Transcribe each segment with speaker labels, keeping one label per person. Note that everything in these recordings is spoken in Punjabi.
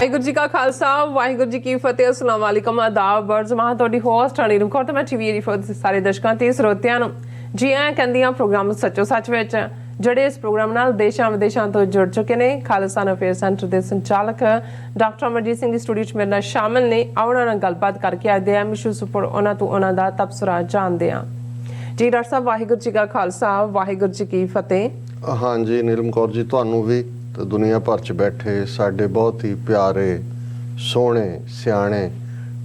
Speaker 1: ਵਾਹਿਗੁਰੂ ਜੀ ਕਾ ਖਾਲਸਾ ਵਾਹਿਗੁਰੂ ਜੀ ਕੀ ਫਤਿਹ। अस्सलाम वालेकुम आदाब बर्जमा ਤੁਹਾਡੀ ਹੋਸਟ ਹਣੀ ਨੂੰ ਕੋਰ ਤੇ ਮੈਂ ਟੀਵੀ ਰਿਫਰ ਸਾਰੇ ਦਰਸ਼ਕਾਂ ਤੇ ਸਰੋਤਿਆਂ ਨੂੰ ਜੀ ਆਇਆਂ ਕਹਿੰਦੀਆਂ ਪ੍ਰੋਗਰਾਮ ਸੱਚੋ ਸੱਚ ਵਿੱਚ ਜਿਹੜੇ ਇਸ ਪ੍ਰੋਗਰਾਮ ਨਾਲ ਦੇਸ਼ਾਂ ਵਿਦੇਸ਼ਾਂ ਤੋਂ ਜੁੜ ਚੁੱਕੇ ਨੇ। ਖਾਲਿਸਤਾਨ ਅਫੇਅਰ ਸੈਂਟਰ ਦੇ ਸੰਚਾਲਕ ਡਾਕਟਰ ਅਮਰਜੀਤ ਸਿੰਘ ਦੀ ਸਟੂਡੀਓ 'ਚ ਮੇਰੇ ਨਾਲ ਸ਼ਾਮਿਲ ਨੇ। ਉਹਨਾਂ ਨਾਲ ਗੱਲਬਾਤ ਕਰਕੇ ਅੱਜ ਦੇ ਇਸ਼ੂਜ਼ ਉੱਪਰ ਉਹਨਾਂ ਤੋਂ ਉਹਨਾਂ ਦਾ ਤਬਸਰਾ ਜਾਣਦੇ ਹਾਂ। ਜੀ ਡਾਕਟਰ ਸਾਹਿਬ ਵਾਹਿਗੁਰੂ ਜੀ ਕਾ ਖਾਲਸਾ ਵਾਹਿਗੁਰੂ ਜੀ ਕੀ ਫਤਿਹ।
Speaker 2: हाँ जी नीलम कौर जी ਤੁਹਾਨੂੰ ਵੀ ਤੇ ਦੁਨੀਆ ਭਰ 'ਚ ਬੈਠੇ ਸਾਡੇ ਬਹੁਤ ਹੀ ਪਿਆਰੇ ਸੋਹਣੇ ਸਿਆਣੇ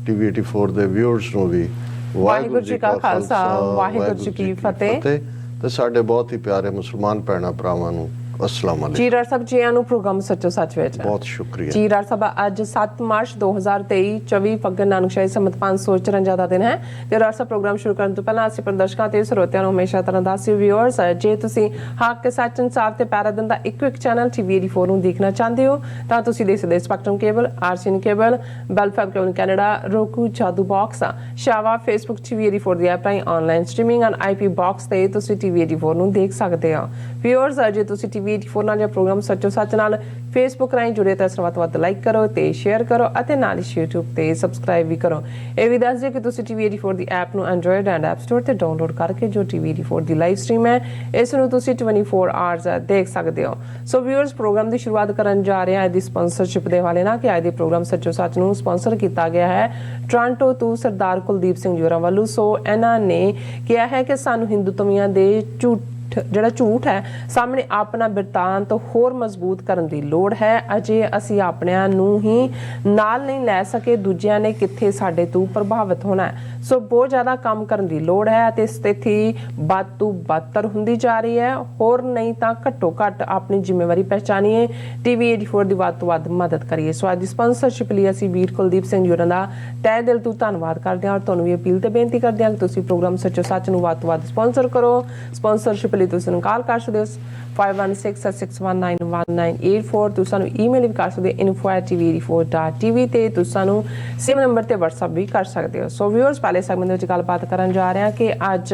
Speaker 2: ਟੀਵੀ 84 ਦੇ ਵਿਊਅਰਸ ਨੂੰ ਵੀ
Speaker 1: ਵਾਹਿਗੁਰੂ ਜੀ ਕਾ ਖਾਲਸਾ ਵਾਹਿਗੁਰੂ ਜੀ ਕੀ ਫਤਿਹ
Speaker 2: ਤੇ ਸਾਡੇ ਬਹੁਤ ਹੀ ਪਿਆਰੇ ਮੁਸਲਮਾਨ ਭੈਣਾਂ ਭਰਾਵਾਂ ਨੂੰ अस्सलाम वालेकुम।
Speaker 1: जी डॉक्टर साहब जी आनू प्रोग्राम सच्चो सच विच
Speaker 2: बहुत शुक्रिया
Speaker 1: जी। डॉक्टर साहब आज 7 मार्च 2023 24 फग्गन नानकशाही संमत 554 ਦਾ ਦਿਨ ਹੈ ਤੇ ਡਾਕਟਰ ਸਾਹਿਬ ਪ੍ਰੋਗਰਾਮ ਸ਼ੁਰੂ ਕਰਨ ਤੋਂ ਪਹਿਲਾਂ ਅਸੀਂ ਪ੍ਰਦਰਸ਼ਕਾਂ ਤੇ ਸਰੋਤਿਆਂ ਨੂੰ ਹਮੇਸ਼ਾ ਤਰ੍ਹਾਂ ਦੱਸਿਓ ਵਿਊਅਰਸ ਜੇ ਤੁਸੀਂ ਹੱਕ ਸੱਚ ਇਨਸਾਫ ਤੇ ਪੈਰਾ ਦਿਨ ਦਾ ਇੱਕੋ ਇੱਕ ਚੈਨਲ ਟੀਵੀ 84 ਨੂੰ ਦੇਖਣਾ ਚਾਹੁੰਦੇ ਹੋ ਤਾਂ ਤੁਸੀਂ ਦੇਖ ਸਕਦੇ ਸਪੈਕਟਰਮ ਕੇਬਲ ਆਰਸੀਐਨ ਕੇਬਲ ਬੈਲਫੈਮ cable Canada roku Jadoo box ਸ਼ਾਵਾ ਫੇਸਬੁੱਕ ਟੀਵੀ 84 ਦੀ ਐਪ ਰਾਹੀਂ online streaming and IP box ਤੇ ਤੁਸੀਂ ਟੀਵੀ 84 ਨੂੰ ਦੇਖ ਸਕਦੇ ਹੋ। ਵਿਊਅਰਸ ਜੇ ਤੁਸੀਂ ਟੀਵੀ 84 ਨਾਲ ਜਾਂ ਪ੍ਰੋਗਰਾਮ ਸੱਚੋ ਸੱਚ ਨਾਲ ਫੇਸਬੁੱਕ ਰਾਹੀਂ ਜੁੜੇ ਤਾਂ ਵੱਧ ਤੋਂ ਵੱਧ ਲਾਈਕ ਕਰੋ ਤੇ ਸ਼ੇਅਰ ਕਰੋ ਅਤੇ ਨਾਲ ਹੀ YouTube ਤੇ ਸਬਸਕ੍ਰਾਈਬ ਵੀ ਕਰੋ। ਇਹ ਵੀ ਦੱਸ ਦਿਓ ਕਿ ਤੁਸੀਂ ਟੀਵੀ 84 ਦੀ ਐਪ ਨੂੰ ਐਂਡਰੋਇਡ ਐਂਡ ਐਪ ਸਟੋਰ ਤੇ ਡਾਊਨਲੋਡ ਕਰਕੇ ਜੋ ਟੀਵੀ 84 ਦੀ ਲਾਈਵ ਸਟ੍ਰੀਮ ਹੈ ਇਸ ਨੂੰ ਤੁਸੀਂ 24 ਆਵਰਸ ਦੇਖ ਸਕਦੇ ਹੋ। ਸੋ ਵਿਊਅਰਸ ਪ੍ਰੋਗਰਾਮ ਦੀ ਸ਼ੁਰੂਆਤ ਕਰਨ ਜਾ ਰਹੇ ਹਾਂ ਇਹਦੀ ਸਪਾਂਸਰਸ਼ਿਪ ਦੇ ਹਵਾਲੇ ਨਾਲ ਕਿ ਅੱਜ ਦੇ ਪ੍ਰੋਗਰਾਮ ਸੱਚੋ ਸੱਚ ਨੂੰ ਸਪਾਂਸਰ ਕੀਤਾ ਗਿਆ ਹੈ ਟੋਰਾਂਟੋ ਤੋਂ ਸਰਦਾਰ ਕੁਲਦੀਪ ਸਿੰਘ ਜੋਰਾ ਵੱਲੋਂ। ਸੋ ਇਹਨਾਂ ਨੇ ਕਿਹਾ ਹੈ ਕਿ ਸਾਨੂੰ ਹਿੰਦੂਤਵੀਆਂ ਦੇ ਜਿਹੜਾ ਝੂਠ ਹੈ ਸਾਹਮਣੇ ਆਪਣਾ ਬਿਰਤਾਂਤ ਹੋਰ ਮਜ਼ਬੂਤ ਕਰਨ ਦੀ ਲੋੜ ਹੈ। ਅਜੇ ਅਸੀਂ ਆਪਣਿਆਂ ਨੂੰ ਹੀ ਨਾਲ ਨਹੀਂ ਲੈ ਸਕੇ ਦੂਜਿਆਂ ਨੇ ਕਿੱਥੇ ਸਾਡੇ ਤੋਂ ਪ੍ਰਭਾਵਿਤ ਹੋਣਾ ਹੈ। ਸੋ ਬਹੁਤ ਜ਼ਿਆਦਾ ਕੰਮ ਕਰਨ ਦੀ ਲੋੜ ਹੈ ਅਤੇ ਸਥਿਤੀ ਬਦ ਤੋਂ ਬਦਤਰ ਹੁੰਦੀ ਜਾ ਰਹੀ ਹੈ। ਹੋਰ ਨਹੀਂ ਤਾਂ ਘੱਟੋ ਘੱਟ ਆਪਣੀ ਜ਼ਿੰਮੇਵਾਰੀ ਪਹਿਚਾਨੀਏ ਟੀਵੀ 84 ਦੀ ਵੱਧ ਤੋਂ ਵੱਧ ਮਦਦ ਕਰੀਏ। ਸੋ ਅੱਜ ਦੀ ਸਪਾਂਸਰਸ਼ਿਪ ਲਈ ਅਸੀਂ ਵੀਰ ਕੁਲਦੀਪ ਸਿੰਘ ਜੀ ਹੋਰਾਂ ਦਾ ਤਹਿ ਦਿਲ ਤੋਂ ਧੰਨਵਾਦ ਕਰਦੇ ਹਾਂ ਔਰ ਤੁਹਾਨੂੰ ਵੀ ਅਪੀਲ ਤੇ ਬੇਨਤੀ ਕਰਦੇ ਹਾਂ ਕਿ ਤੁਸੀਂ ਪ੍ਰੋਗਰਾਮ ਸੱਚੋ ਸੱਚ ਨੂੰ ਵੱਧ ਤੋਂ ਵੱਧ ਸਪਾਂਸਰ ਕਰੋ। ਸਪਾਂਸਰਸ਼ਿਪ ਲਈ ਤੁਸੀਂ ਕਾਲ ਕਰ ਸਕਦੇ ਹੋ 5166619184 ਤੁਸੀਂ ਸਾਨੂੰ ਈਮੇਲ ਵੀ ਕਰ ਸਕਦੇ ਹੋ info@tv84.tv ਤੇ ਤੁਸੀਂ ਸਾਨੂੰ ਸੇਮ ਨੰਬਰ ਤੇ WhatsApp ਵੀ ਕਰ ਸਕਦੇ ਹੋ। ਸੋ ਵਿਊਅਰਸ ਪਹਿਲੇ ਸੈਗਮੈਂਟ ਵਿੱਚ ਗੱਲਬਾਤ ਕਰਨ ਜਾ ਰਹੇ ਹਾਂ ਕਿ ਅੱਜ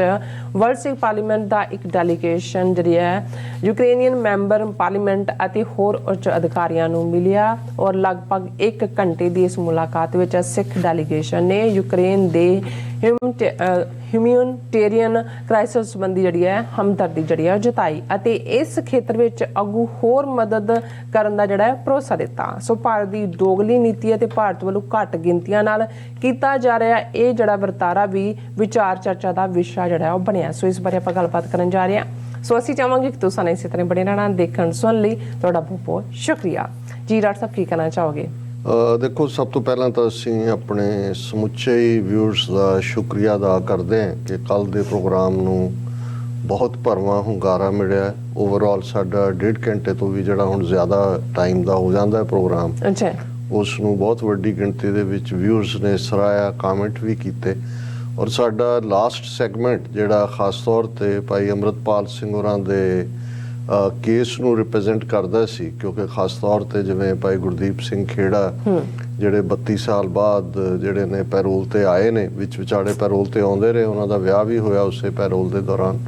Speaker 1: ਵਰਲਡ ਸਿੱਖ ਪਾਰਲੀਮੈਂਟ ਦਾ ਇੱਕ ਡੈਲੀਗੇਸ਼ਨ ਜਿਹੜੀ ਹੈ ਯੂਕਰੇਨੀਅਨ ਮੈਂਬਰ ਪਾਰਲੀਮੈਂਟ ਅਤੇ ਹੋਰ ਉੱਚ ਅਧਿਕਾਰੀਆਂ ਨੂੰ ਮਿਲਿਆ ਔਰ ਲਗਭਗ 1 ਘੰਟੇ ਦੀ ਇਸ ਮੁਲਾਕਾਤ ਵਿੱਚ ਸਿੱਖ ਡੈਲੀਗੇਸ਼ਨ ਨੇ ਯੂਕਰੇਨ ਦੇ ਹਿਊਮੈਨਿਟੇਰੀਅਨ ਕ੍ਰਾਈਸਿਸ ਸੰਬੰਧੀ ਜਿਹੜੀ ਹੈ ਹਮਦਰਦੀ ਜਿਹੜੀ ਹੈ ਜਤਾਈ ਅਤੇ ਇਸ ਖੇਤਰ ਵਿੱਚ ਅੱਗੂ ਹੋਰ ਮਦਦ ਕਰਨ ਦਾ ਜਿਹੜਾ ਭਰੋਸਾ ਦਿੱਤਾ। ਸੋ ਭਾਰਤ ਦੀ ਦੋਗਲੀ ਨੀਤੀ ਅਤੇ ਭਾਰਤ ਵੱਲੋਂ ਘੱਟ ਗਿਣਤੀਆਂ ਨਾਲ ਕੀਤਾ ਜਾ ਰਿਹਾ ਇਹ ਜਿਹੜਾ ਵਰਤਾਰਾ ਵੀ ਵਿਚਾਰ ਚਰਚਾ ਦਾ ਵਿਸ਼ਾ ਜਿਹੜਾ ਉਹ ਬਣਿਆ। ਸੋ ਇਸ ਬਾਰੇ ਆਪਾਂ ਗੱਲਬਾਤ ਕਰਨ ਜਾ ਰਹੇ ਹਾਂ। ਸੋ ਅਸੀਂ ਚਾਹਾਂਗੇ ਕਿ ਤੁਸੀਂ ਇਸੇ ਤਰ੍ਹਾਂ ਬਣੇ ਰਹਿਣਾ ਦੇਖਣ ਸੁਣ ਲਈ ਤੁਹਾਡਾ ਬਹੁਤ ਬਹੁਤ ਸ਼ੁਕਰੀਆ। ਜੀ ਡਾਕਟਰ ਸਾਹਿਬ ਕੀ ਕਹਿਣਾ ਚਾਹੋਗੇ?
Speaker 2: ਦੇਖੋ ਸਭ ਤੋਂ ਪਹਿਲਾਂ ਤਾਂ ਅਸੀਂ ਆਪਣੇ ਸਮੁੱਚੇ ਵਿਊਅਰਸ ਦਾ ਸ਼ੁਕਰੀਆ ਅਦਾ ਕਰਦੇ ਹਾਂ ਕਿ ਕੱਲ੍ਹ ਦੇ ਪ੍ਰੋਗਰਾਮ ਨੂੰ ਬਹੁਤ ਭਰਵਾਂ ਹੁੰਗਾਰਾ ਮਿਲਿਆ। ਓਵਰਆਲ ਸਾਡਾ 1.5 ਘੰਟੇ ਤੋਂ ਵੀ ਜਿਹੜਾ ਹੁਣ ਜ਼ਿਆਦਾ ਟਾਈਮ ਦਾ ਹੋ ਜਾਂਦਾ ਹੈ ਪ੍ਰੋਗਰਾਮ
Speaker 1: ਅੱਛਾ
Speaker 2: ਉਸ ਨੂੰ ਬਹੁਤ ਵੱਡੀ ਗਿਣਤੀ ਦੇ ਵਿੱਚ ਵਿਊਅਰਸ ਨੇ ਸਰਾਹਿਆ ਕਾਮੈਂਟ ਵੀ ਕੀਤੇ ਔਰ ਸਾਡਾ ਲਾਸਟ ਸੈਗਮੈਂਟ ਜਿਹੜਾ ਖਾਸ ਤੌਰ ਤੇ ਭਾਈ ਅੰਮ੍ਰਿਤਪਾਲ ਸਿੰਘ ਹੋਰਾਂ ਦੇ ਕੇਸ ਨੂੰ ਰਿਪਰੈਜ਼ੈਂਟ ਕਰਦਾ ਸੀ ਕਿਉਂਕਿ ਖਾਸ ਤੌਰ ਤੇ ਜਿਵੇਂ ਭਾਈ ਗੁਰਦੀਪ ਸਿੰਘ ਖੇੜਾ ਜਿਹੜੇ 32 ਸਾਲ ਬਾਅਦ ਜਿਹੜੇ ਨੇ ਪੈਰੋਲ ਤੇ ਆਏ ਨੇ ਵਿੱਚ ਵਿਚਾਲੇ ਪੈਰੋਲ ਤੇ ਆਉਂਦੇ ਰਹੇ ਉਹਨਾਂ ਦਾ ਵਿਆਹ ਵੀ ਹੋਇਆ ਉਸੇ ਪੈਰੋਲ ਦੇ ਦੌਰਾਨ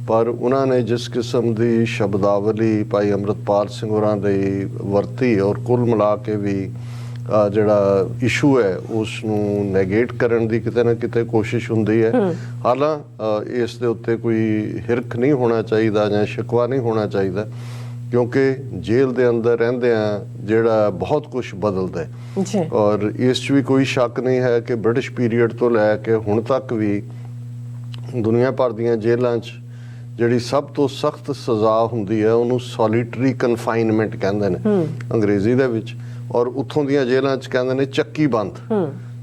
Speaker 2: ਪਰ ਉਹਨਾਂ ਨੇ ਜਿਸ ਕਿਸਮ ਦੀ ਸ਼ਬਦਾਵਲੀ ਭਾਈ ਅੰਮ੍ਰਿਤਪਾਲ ਸਿੰਘ ਹੋਰਾਂ ਦੀ ਵਰਤੀ ਔਰ ਕੁੱਲ ਮਿਲਾ ਕੇ ਵੀ ਜਿਹੜਾ ਇਸ਼ੂ ਹੈ ਉਸ ਨੂੰ ਨੈਗੇਟ ਕਰਨ ਦੀ ਕਿਤੇ ਨਾ ਕਿਤੇ ਕੋਸ਼ਿਸ਼ ਹੁੰਦੀ ਹੈ। ਹਾਲਾਂਕਿ ਇਸ ਦੇ ਉੱਤੇ ਕੋਈ ਹਿਰਖ ਨਹੀਂ ਹੋਣਾ ਚਾਹੀਦਾ ਜਾਂ ਸ਼ਿਕਵਾ ਨਹੀਂ ਹੋਣਾ ਚਾਹੀਦਾ ਕਿਉਂਕਿ ਜੇਲ੍ਹ ਦੇ ਅੰਦਰ ਰਹਿੰਦਿਆਂ ਜਿਹੜਾ ਬਹੁਤ ਕੁਝ ਬਦਲਦਾ ਹੈ ਔਰ ਇਸ 'ਚ ਵੀ ਕੋਈ ਸ਼ੱਕ ਨਹੀਂ ਹੈ ਕਿ ਬ੍ਰਿਟਿਸ਼ ਪੀਰੀਅਡ ਤੋਂ ਲੈ ਕੇ ਹੁਣ ਤੱਕ ਵੀ ਦੁਨੀਆ ਭਰ ਦੀਆਂ ਜੇਲ੍ਹਾਂ 'ਚ ਜਿਹੜੀ ਸਭ ਤੋਂ ਸਖਤ ਸਜ਼ਾ ਹੁੰਦੀ ਹੈ ਉਹਨੂੰ ਸੋਲੀਟਰੀ ਕਨਫਾਈਨਮੈਂਟ ਕਹਿੰਦੇ ਨੇ ਅੰਗਰੇਜ਼ੀ ਦੇ ਵਿੱਚ ਔਰ ਉੱਥੋਂ ਦੀਆਂ ਜੇਲ੍ਹਾਂ 'ਚ ਕਹਿੰਦੇ ਨੇ ਚੱਕੀ ਬੰਦ।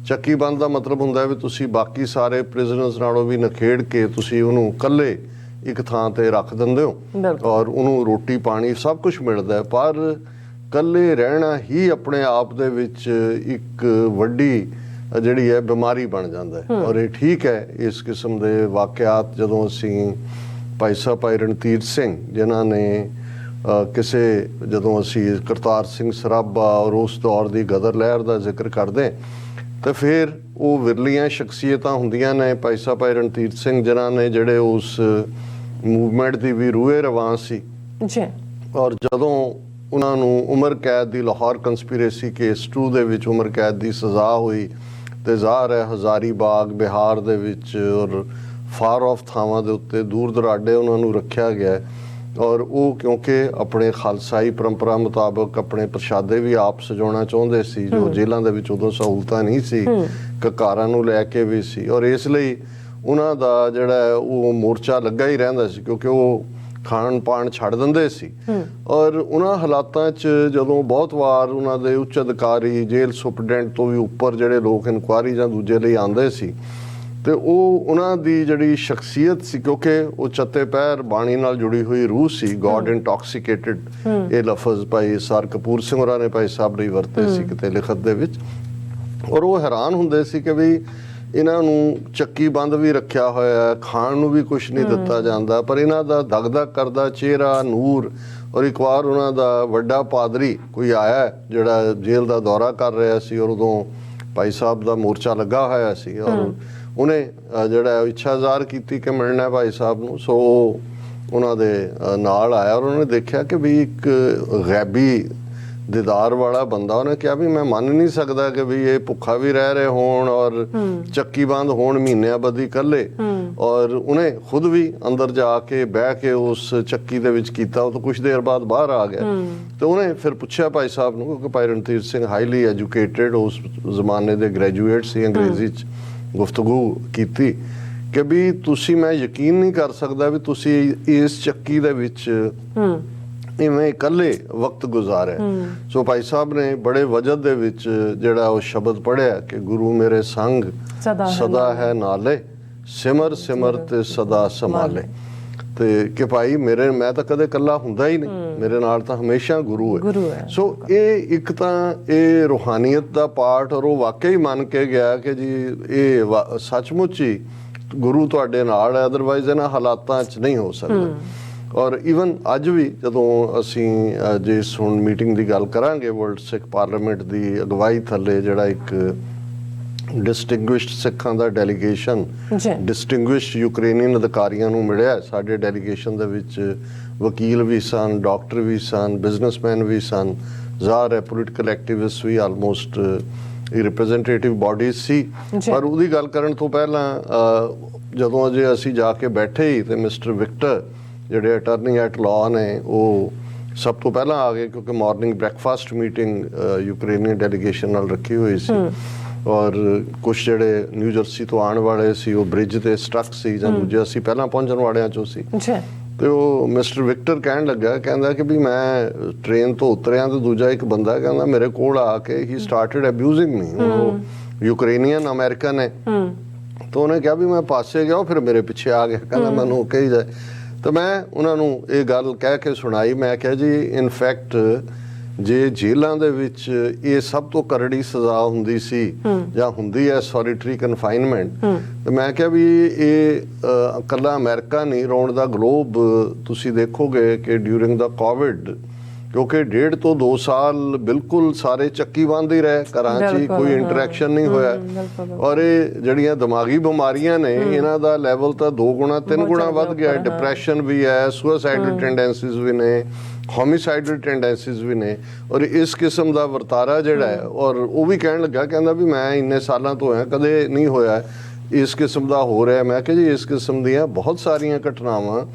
Speaker 2: ਚੱਕੀ ਬੰਦ ਦਾ ਮਤਲਬ ਹੁੰਦਾ ਹੈ ਵੀ ਤੁਸੀਂ ਬਾਕੀ ਸਾਰੇ ਪ੍ਰਿਜ਼ਨਰਸ ਨਾਲੋਂ ਵੀ ਨਖੇੜ ਕੇ ਤੁਸੀਂ ਉਹਨੂੰ ਇਕੱਲੇ ਇੱਕ ਥਾਂ ਤੇ ਰੱਖ ਦਿੰਦੇ ਹੋ ਔਰ ਉਹਨੂੰ ਰੋਟੀ ਪਾਣੀ ਸਭ ਕੁਝ ਮਿਲਦਾ ਪਰ ਇਕੱਲੇ ਰਹਿਣਾ ਹੀ ਆਪਣੇ ਆਪ ਦੇ ਵਿੱਚ ਇੱਕ ਵੱਡੀ ਜਿਹੜੀ ਹੈ ਬਿਮਾਰੀ ਬਣ ਜਾਂਦਾ ਹੈ ਔਰ ਇਹ ਠੀਕ ਹੈ। ਇਸ ਕਿਸਮ ਦੇ ਵਾਕਿਆਤ ਜਦੋਂ ਅਸੀਂ ਭਾਈ ਸਾਹਿਬ ਭਾਈ ਰਣਧੀਰ ਸਿੰਘ ਜਿਨ੍ਹਾਂ ਨੇ ਕਿਸੇ ਜਦੋਂ ਅਸੀਂ ਕਰਤਾਰ ਸਿੰਘ ਸਰਾਭਾ ਔਰ ਉਸ ਦੌਰ ਦੀ ਗਦਰ ਲਹਿਰ ਦਾ ਜ਼ਿਕਰ ਕਰਦੇ ਤਾਂ ਫਿਰ ਉਹ ਵਿਰਲੀਆਂ ਸ਼ਖਸੀਅਤਾਂ ਹੁੰਦੀਆਂ ਨੇ ਭਾਈ ਸਾਹਿਬ ਭਾਈ ਰਣਧੀਰ ਸਿੰਘ ਜਿਨ੍ਹਾਂ ਨੇ ਜਿਹੜੇ ਉਸ ਮੂਵਮੈਂਟ ਦੀ ਵੀ ਰੂਹੇ ਰਵਾਂ ਸੀ ਔਰ ਜਦੋਂ ਉਹਨਾਂ ਨੂੰ ਉਮਰ ਕੈਦ ਦੀ ਲਾਹੌਰ ਕੰਸਪੀਰੇਸੀ ਕੇਸ 2 ਦੇ ਵਿੱਚ ਉਮਰ ਕੈਦ ਦੀ ਸਜ਼ਾ ਹੋਈ ਤੇ ਜ਼ਾਹਰ ਹੈ ਹਜ਼ਾਰੀ ਬਾਗ ਬਿਹਾਰ ਦੇ ਵਿੱਚ ਔਰ ਫਾਰ ਆਫ ਥਾਵਾਂ ਦੇ ਉੱਤੇ ਦੂਰ ਦੁਰਾਡੇ ਉਹਨਾਂ ਨੂੰ ਰੱਖਿਆ ਗਿਆ ਔਰ ਉਹ ਕਿਉਂਕਿ ਆਪਣੇ ਖਾਲਸਾਈ ਪਰੰਪਰਾ ਮੁਤਾਬਕ ਆਪਣੇ ਪ੍ਰਸ਼ਾਦੇ ਵੀ ਆਪ ਸਜਾਉਣਾ ਚਾਹੁੰਦੇ ਸੀ ਜੋ ਜੇਲ੍ਹਾਂ ਦੇ ਵਿੱਚ ਉਦੋਂ ਸਹੂਲਤਾਂ ਨਹੀਂ ਸੀ ਕਕਾਰਾਂ ਨੂੰ ਲੈ ਕੇ ਵੀ ਸੀ ਔਰ ਇਸ ਲਈ ਉਹਨਾਂ ਦਾ ਜਿਹੜਾ ਉਹ ਮੋਰਚਾ ਲੱਗਾ ਹੀ ਰਹਿੰਦਾ ਸੀ ਕਿਉਂਕਿ ਉਹ ਖਾਣ ਪਾਣ ਛੱਡ ਦਿੰਦੇ ਸੀ ਔਰ ਉਹਨਾਂ ਹਾਲਾਤਾਂ 'ਚ ਜਦੋਂ ਬਹੁਤ ਵਾਰ ਉਹਨਾਂ ਦੇ ਉੱਚ ਅਧਿਕਾਰੀ ਜੇਲ੍ਹ ਸੁਪਰਡੈਂਟ ਤੋਂ ਵੀ ਉੱਪਰ ਜਿਹੜੇ ਲੋਕ ਇਨਕੁਆਇਰੀ ਜਾਂ ਦੂਜੇ ਲਈ ਆਉਂਦੇ ਸੀ ਤੇ ਉਹ ਉਹਨਾਂ ਦੀ ਜਿਹੜੀ ਸ਼ਖਸੀਅਤ ਸੀ ਕਿਉਂਕਿ ਉਹ ਚੱਤੇ ਪੈਰ ਬਾਣੀ ਨਾਲ ਜੁੜੀ ਹੋਈ ਰੂਹ ਸੀ ਗੋਡ ਇੰਟੌਕਸੀਕੇਟਡ ਇਹ ਲਫ਼ਜ਼ ਭਾਈ ਸਰ ਕਪੂਰ ਸਿੰਘ ਹੋਰਾਂ ਨੇ ਭਾਈ ਸਾਹਿਬ ਲਈ ਵਰਤੇ ਸੀ ਕਿਤੇ ਲਿਖਤ ਦੇ ਵਿੱਚ ਔਰ ਉਹ ਹੈਰਾਨ ਹੁੰਦੇ ਸੀ ਕਿ ਵੀ ਇਹਨਾਂ ਨੂੰ ਚੱਕੀ ਬੰਦ ਵੀ ਰੱਖਿਆ ਹੋਇਆ ਖਾਣ ਨੂੰ ਵੀ ਕੁਝ ਨਹੀਂ ਦਿੱਤਾ ਜਾਂਦਾ ਪਰ ਇਹਨਾਂ ਦਾ ਦਗਦਗ ਕਰਦਾ ਚਿਹਰਾ ਨੂਰ ਔਰ ਇੱਕ ਵਾਰ ਉਹਨਾਂ ਦਾ ਵੱਡਾ ਪਾਦਰੀ ਕੋਈ ਆਇਆ ਜਿਹੜਾ ਜੇਲ੍ਹ ਦਾ ਦੌਰਾ ਕਰ ਰਿਹਾ ਸੀ ਔਰ ਉਦੋਂ ਭਾਈ ਸਾਹਿਬ ਦਾ ਮੋਰਚਾ ਲੱਗਾ ਹੋਇਆ ਸੀ ਔਰ ਉਹਨੇ ਜਿਹੜਾ ਇੱਛਾ ਜ਼ਾਹਰ ਕੀਤੀ ਕਿ ਮਿਲਣਾ ਭਾਈ ਸਾਹਿਬ ਨੂੰ ਸੋ ਉਹਨਾਂ ਦੇ ਨਾਲ ਆਇਆ ਔਰ ਉਹਨੇ ਦੇਖਿਆ ਕਿ ਵੀ ਇੱਕ ਗੈਬੀ ਦੀਦਾਰ ਵਾਲਾ ਬੰਦਾ ਉਹਨੇ ਕਿਹਾ ਵੀ ਮੈਂ ਮੰਨ ਨਹੀਂ ਸਕਦਾ ਕਿ ਵੀ ਇਹ ਭੁੱਖਾ ਵੀ ਰਹਿ ਰਹੇ ਹੋਣ ਔਰ ਚੱਕੀ ਬੰਦ ਹੋਣ ਮਹੀਨਿਆਂ ਬੱਧੀ ਇਕੱਲੇ ਔਰ ਉਹਨੇ ਖੁਦ ਵੀ ਅੰਦਰ ਜਾ ਕੇ ਬਹਿ ਕੇ ਉਸ ਚੱਕੀ ਦੇ ਵਿੱਚ ਕੀਤਾ ਉਹ ਤੋਂ ਕੁਝ ਦੇਰ ਬਾਅਦ ਬਾਹਰ ਆ ਗਿਆ ਤੇ ਉਹਨੇ ਫਿਰ ਪੁੱਛਿਆ ਭਾਈ ਸਾਹਿਬ ਨੂੰ ਕਿਉਂਕਿ ਭਾਈ ਰਣਧੀਰ ਸਿੰਘ ਹਾਈਲੀ ਐਜੂਕੇਟਡ ਉਸ ਜ਼ਮਾਨੇ ਦੇ ਗ੍ਰੈਜੂਏਟ ਸੀ ਅੰਗਰੇਜ਼ੀ 'ਚ ਗੁਫ਼ਤਗੂ ਕੀਤੀ ਕਿ ਵੀ ਤੁਸੀਂ ਮੈਂ ਯਕੀਨ ਨਹੀਂ ਕਰ ਸਕਦਾ ਵੀ ਤੁਸੀਂ ਇਸ ਚੱਕੀ ਦੇ ਵਿੱਚ ਇਵੇਂ ਇਕੱਲੇ ਵਕਤ ਗੁਜ਼ਾਰਿਆ ਸੋ ਭਾਈ ਸਾਹਿਬ ਨੇ ਬੜੇ ਵਜਦ ਦੇ ਵਿੱਚ ਜਿਹੜਾ ਉਹ ਸ਼ਬਦ ਪੜਿਆ ਕਿ ਗੁਰੂ ਮੇਰੇ ਸੰਗ ਸਦਾ ਹੈ ਨਾਲੇ ਸਿਮਰ ਸਿਮਰ ਤੇ ਸਦਾ ਸੰਭਾਲੇ ਤੇ ਕਿ ਭਾਈ ਮੈਂ ਤਾਂ ਕਦੇ ਇਕੱਲਾ ਹੁੰਦਾ ਹੀ ਨਹੀਂ ਮੇਰੇ ਨਾਲ ਤਾਂ ਹਮੇਸ਼ਾ ਗੁਰੂ ਹੈ ਸੋ ਇਹ ਇੱਕ ਤਾਂ ਇਹ ਰੂਹਾਨੀਅਤ ਦਾ ਪਾਠ ਔਰ ਉਹ ਵਾਕਈ ਮੰਨ ਕੇ ਗਿਆ ਕਿ ਜੀ ਇਹ ਸੱਚਮੁੱਚ ਹੀ ਗੁਰੂ ਤੁਹਾਡੇ ਨਾਲ ਹੈ ਅਦਰਵਾਈਜ਼ ਇਹਨਾਂ ਹਾਲਾਤਾਂ 'ਚ ਨਹੀਂ ਹੋ ਸਕਦਾ ਔਰ ਈਵਨ ਅੱਜ ਵੀ ਜਦੋਂ ਅਸੀਂ ਜੇ ਹੁਣ ਮੀਟਿੰਗ ਦੀ ਗੱਲ ਕਰਾਂਗੇ ਵਰਲਡ ਸਿੱਖ ਪਾਰਲੀਮੈਂਟ ਦੀ ਅਗਵਾਈ ਥੱਲੇ ਜਿਹੜਾ ਇੱਕ ਡਿਸਟਿੰਗੁਇਸ਼ਡ ਸਿੱਖਾਂ ਦਾ ਡੈਲੀਗੇਸ਼ਨ ਡਿਸਟਿੰਗੁਇਸ਼ਡ ਯੂਕਰੇਨੀਅਨ ਅਧਿਕਾਰੀਆਂ ਨੂੰ ਮਿਲਿਆ ਸਾਡੇ ਡੈਲੀਗੇਸ਼ਨ ਦੇ ਵਿੱਚ ਵਕੀਲ ਵੀ ਸਨ ਡਾਕਟਰ ਵੀ ਸਨ ਬਿਜ਼ਨਸਮੈਨ ਵੀ ਸਨ ਜ਼ਾਹਰ ਹੈ ਪੋਲੀਟੀਕਲ ਐਕਟਿਵਿਸਟ ਵੀ ਆਲਮੋਸਟ ਰਿਪਰੈਜ਼ੈਂਟੇਟਿਵ ਬਾਡੀਜ਼ ਸੀ ਪਰ ਉਹਦੀ ਗੱਲ ਕਰਨ ਤੋਂ ਪਹਿਲਾਂ ਜਦੋਂ ਅਜੇ ਅਸੀਂ ਜਾ ਕੇ ਬੈਠੇ ਹੀ ਤੇ ਮਿਸਟਰ ਵਿਕਟਰ ਜਿਹੜੇ ਅਟਾਰਨੀ ਐਟ ਲਾਅ ਨੇ ਉਹ ਸਭ ਤੋਂ ਪਹਿਲਾਂ ਆ ਗਏ ਕਿਉਂਕਿ morning breakfast meeting Ukrainian delegation ਨਾਲ ਰੱਖੀ ਹੋਈ ਸੀ ਔਰ ਕੁਝ ਜਿਹੜੇ ਨਿਊ ਜਰਸੀ ਤੋਂ ਆਉਣ ਵਾਲੇ ਸੀ ਉਹ ਬ੍ਰਿਜ ਤੇ ਸਟਕ ਸੀ ਜਾਂ ਦੂਜੇ ਅਸੀਂ ਪਹਿਲਾਂ ਪਹੁੰਚਣ ਵਾਲਿਆਂ ਚੋਂ ਸੀ ਤੇ ਉਹ ਮਿਸਟਰ ਵਿਕਟਰ ਕਹਿਣ ਲੱਗਾ ਕਹਿੰਦਾ ਕਿ ਵੀ ਮੈਂ ਟ੍ਰੇਨ ਤੋਂ ਉਤਰਿਆ ਤੇ ਦੂਜਾ ਇੱਕ ਬੰਦਾ ਕਹਿੰਦਾ ਮੇਰੇ ਕੋਲ ਆ ਕੇ ਹੀ ਸਟਾਰਟਡ ਅਬਿਊਜ਼ਿੰਗ ਮੀ ਉਹ ਯੂਕਰੇਨੀਅਨ ਅਮਰੀਕਨ ਹੈ ਤਾਂ ਉਹਨੇ ਕਿਹਾ ਵੀ ਮੈਂ ਪਾਸੇ ਗਿਆ ਫਿਰ ਮੇਰੇ ਪਿੱਛੇ ਆ ਗਿਆ ਕਹਿੰਦਾ ਮੈਨੂੰ ਕਹੀ ਜਾਏ ਤਾਂ ਮੈਂ ਉਹਨਾਂ ਨੂੰ ਇਹ ਗੱਲ ਕਹਿ ਕੇ ਸੁਣਾਈ ਮੈਂ ਕਿਹਾ ਜੀ ਇਨਫੈਕਟ ਜੇ ਜੇਲ੍ਹਾਂ ਦੇ ਵਿੱਚ ਇਹ ਸਭ ਤੋਂ ਕਰੜੀ ਸਜ਼ਾ ਹੁੰਦੀ ਸੀ ਜਾਂ ਹੁੰਦੀ ਹੈ ਸੋਲੀਟਰੀ ਕਨਫਾਈਨਮੈਂਟ ਤੇ ਮੈਂ ਕਿਹਾ ਵੀ ਇਹ ਇਕੱਲਾ ਅਮਰੀਕਾ ਨਹੀਂ ਰੌਂਡ ਦਾ ਗਲੋਬ ਤੁਸੀਂ ਦੇਖੋਗੇ ਕਿ ਡਿਊਰਿੰਗ ਦਾ ਕੋਵਿਡ ਕਿਉਂਕਿ 1.5 ਤੋਂ 2 ਸਾਲ ਬਿਲਕੁਲ ਸਾਰੇ ਚੱਕੀ ਬੰਦ ਹੀ ਰਹੇ ਘਰਾਂ 'ਚ ਕੋਈ ਇੰਟਰੈਕਸ਼ਨ ਨਹੀਂ ਹੋਇਆ ਔਰ ਇਹ ਜਿਹੜੀਆਂ ਦਿਮਾਗੀ ਬਿਮਾਰੀਆਂ ਨੇ ਇਹਨਾਂ ਦਾ ਲੈਵਲ ਤਾਂ 2 ਗੁਣਾ 3 ਗੁਣਾ ਵੱਧ ਗਿਆ ਡਿਪਰੈਸ਼ਨ ਵੀ ਹੈ ਸੁਸਾਈਡਲ ਟੈਂਡੈਂਸੀਜ਼ ਵੀ ਨੇ ਹੋਮਿਸਾਈਡਲ ਟੈਂਡੈਂਸੀਜ਼ ਵੀ ਨੇ ਔਰ ਇਸ ਕਿਸਮ ਦਾ ਵਰਤਾਰਾ ਜਿਹੜਾ ਹੈ ਔਰ ਉਹ ਵੀ ਕਹਿਣ ਲੱਗਾ ਕਹਿੰਦਾ ਵੀ ਮੈਂ ਇੰਨੇ ਸਾਲਾਂ ਤੋਂ ਹੋਇਆ ਕਦੇ ਨਹੀਂ ਹੋਇਆ ਇਸ ਕਿਸਮ ਦਾ ਹੋ ਰਿਹਾ ਮੈਂ ਕਿਹਾ ਜੀ ਇਸ ਕਿਸਮ ਦੀਆਂ ਬਹੁਤ ਸਾਰੀਆਂ ਘਟਨਾਵਾਂ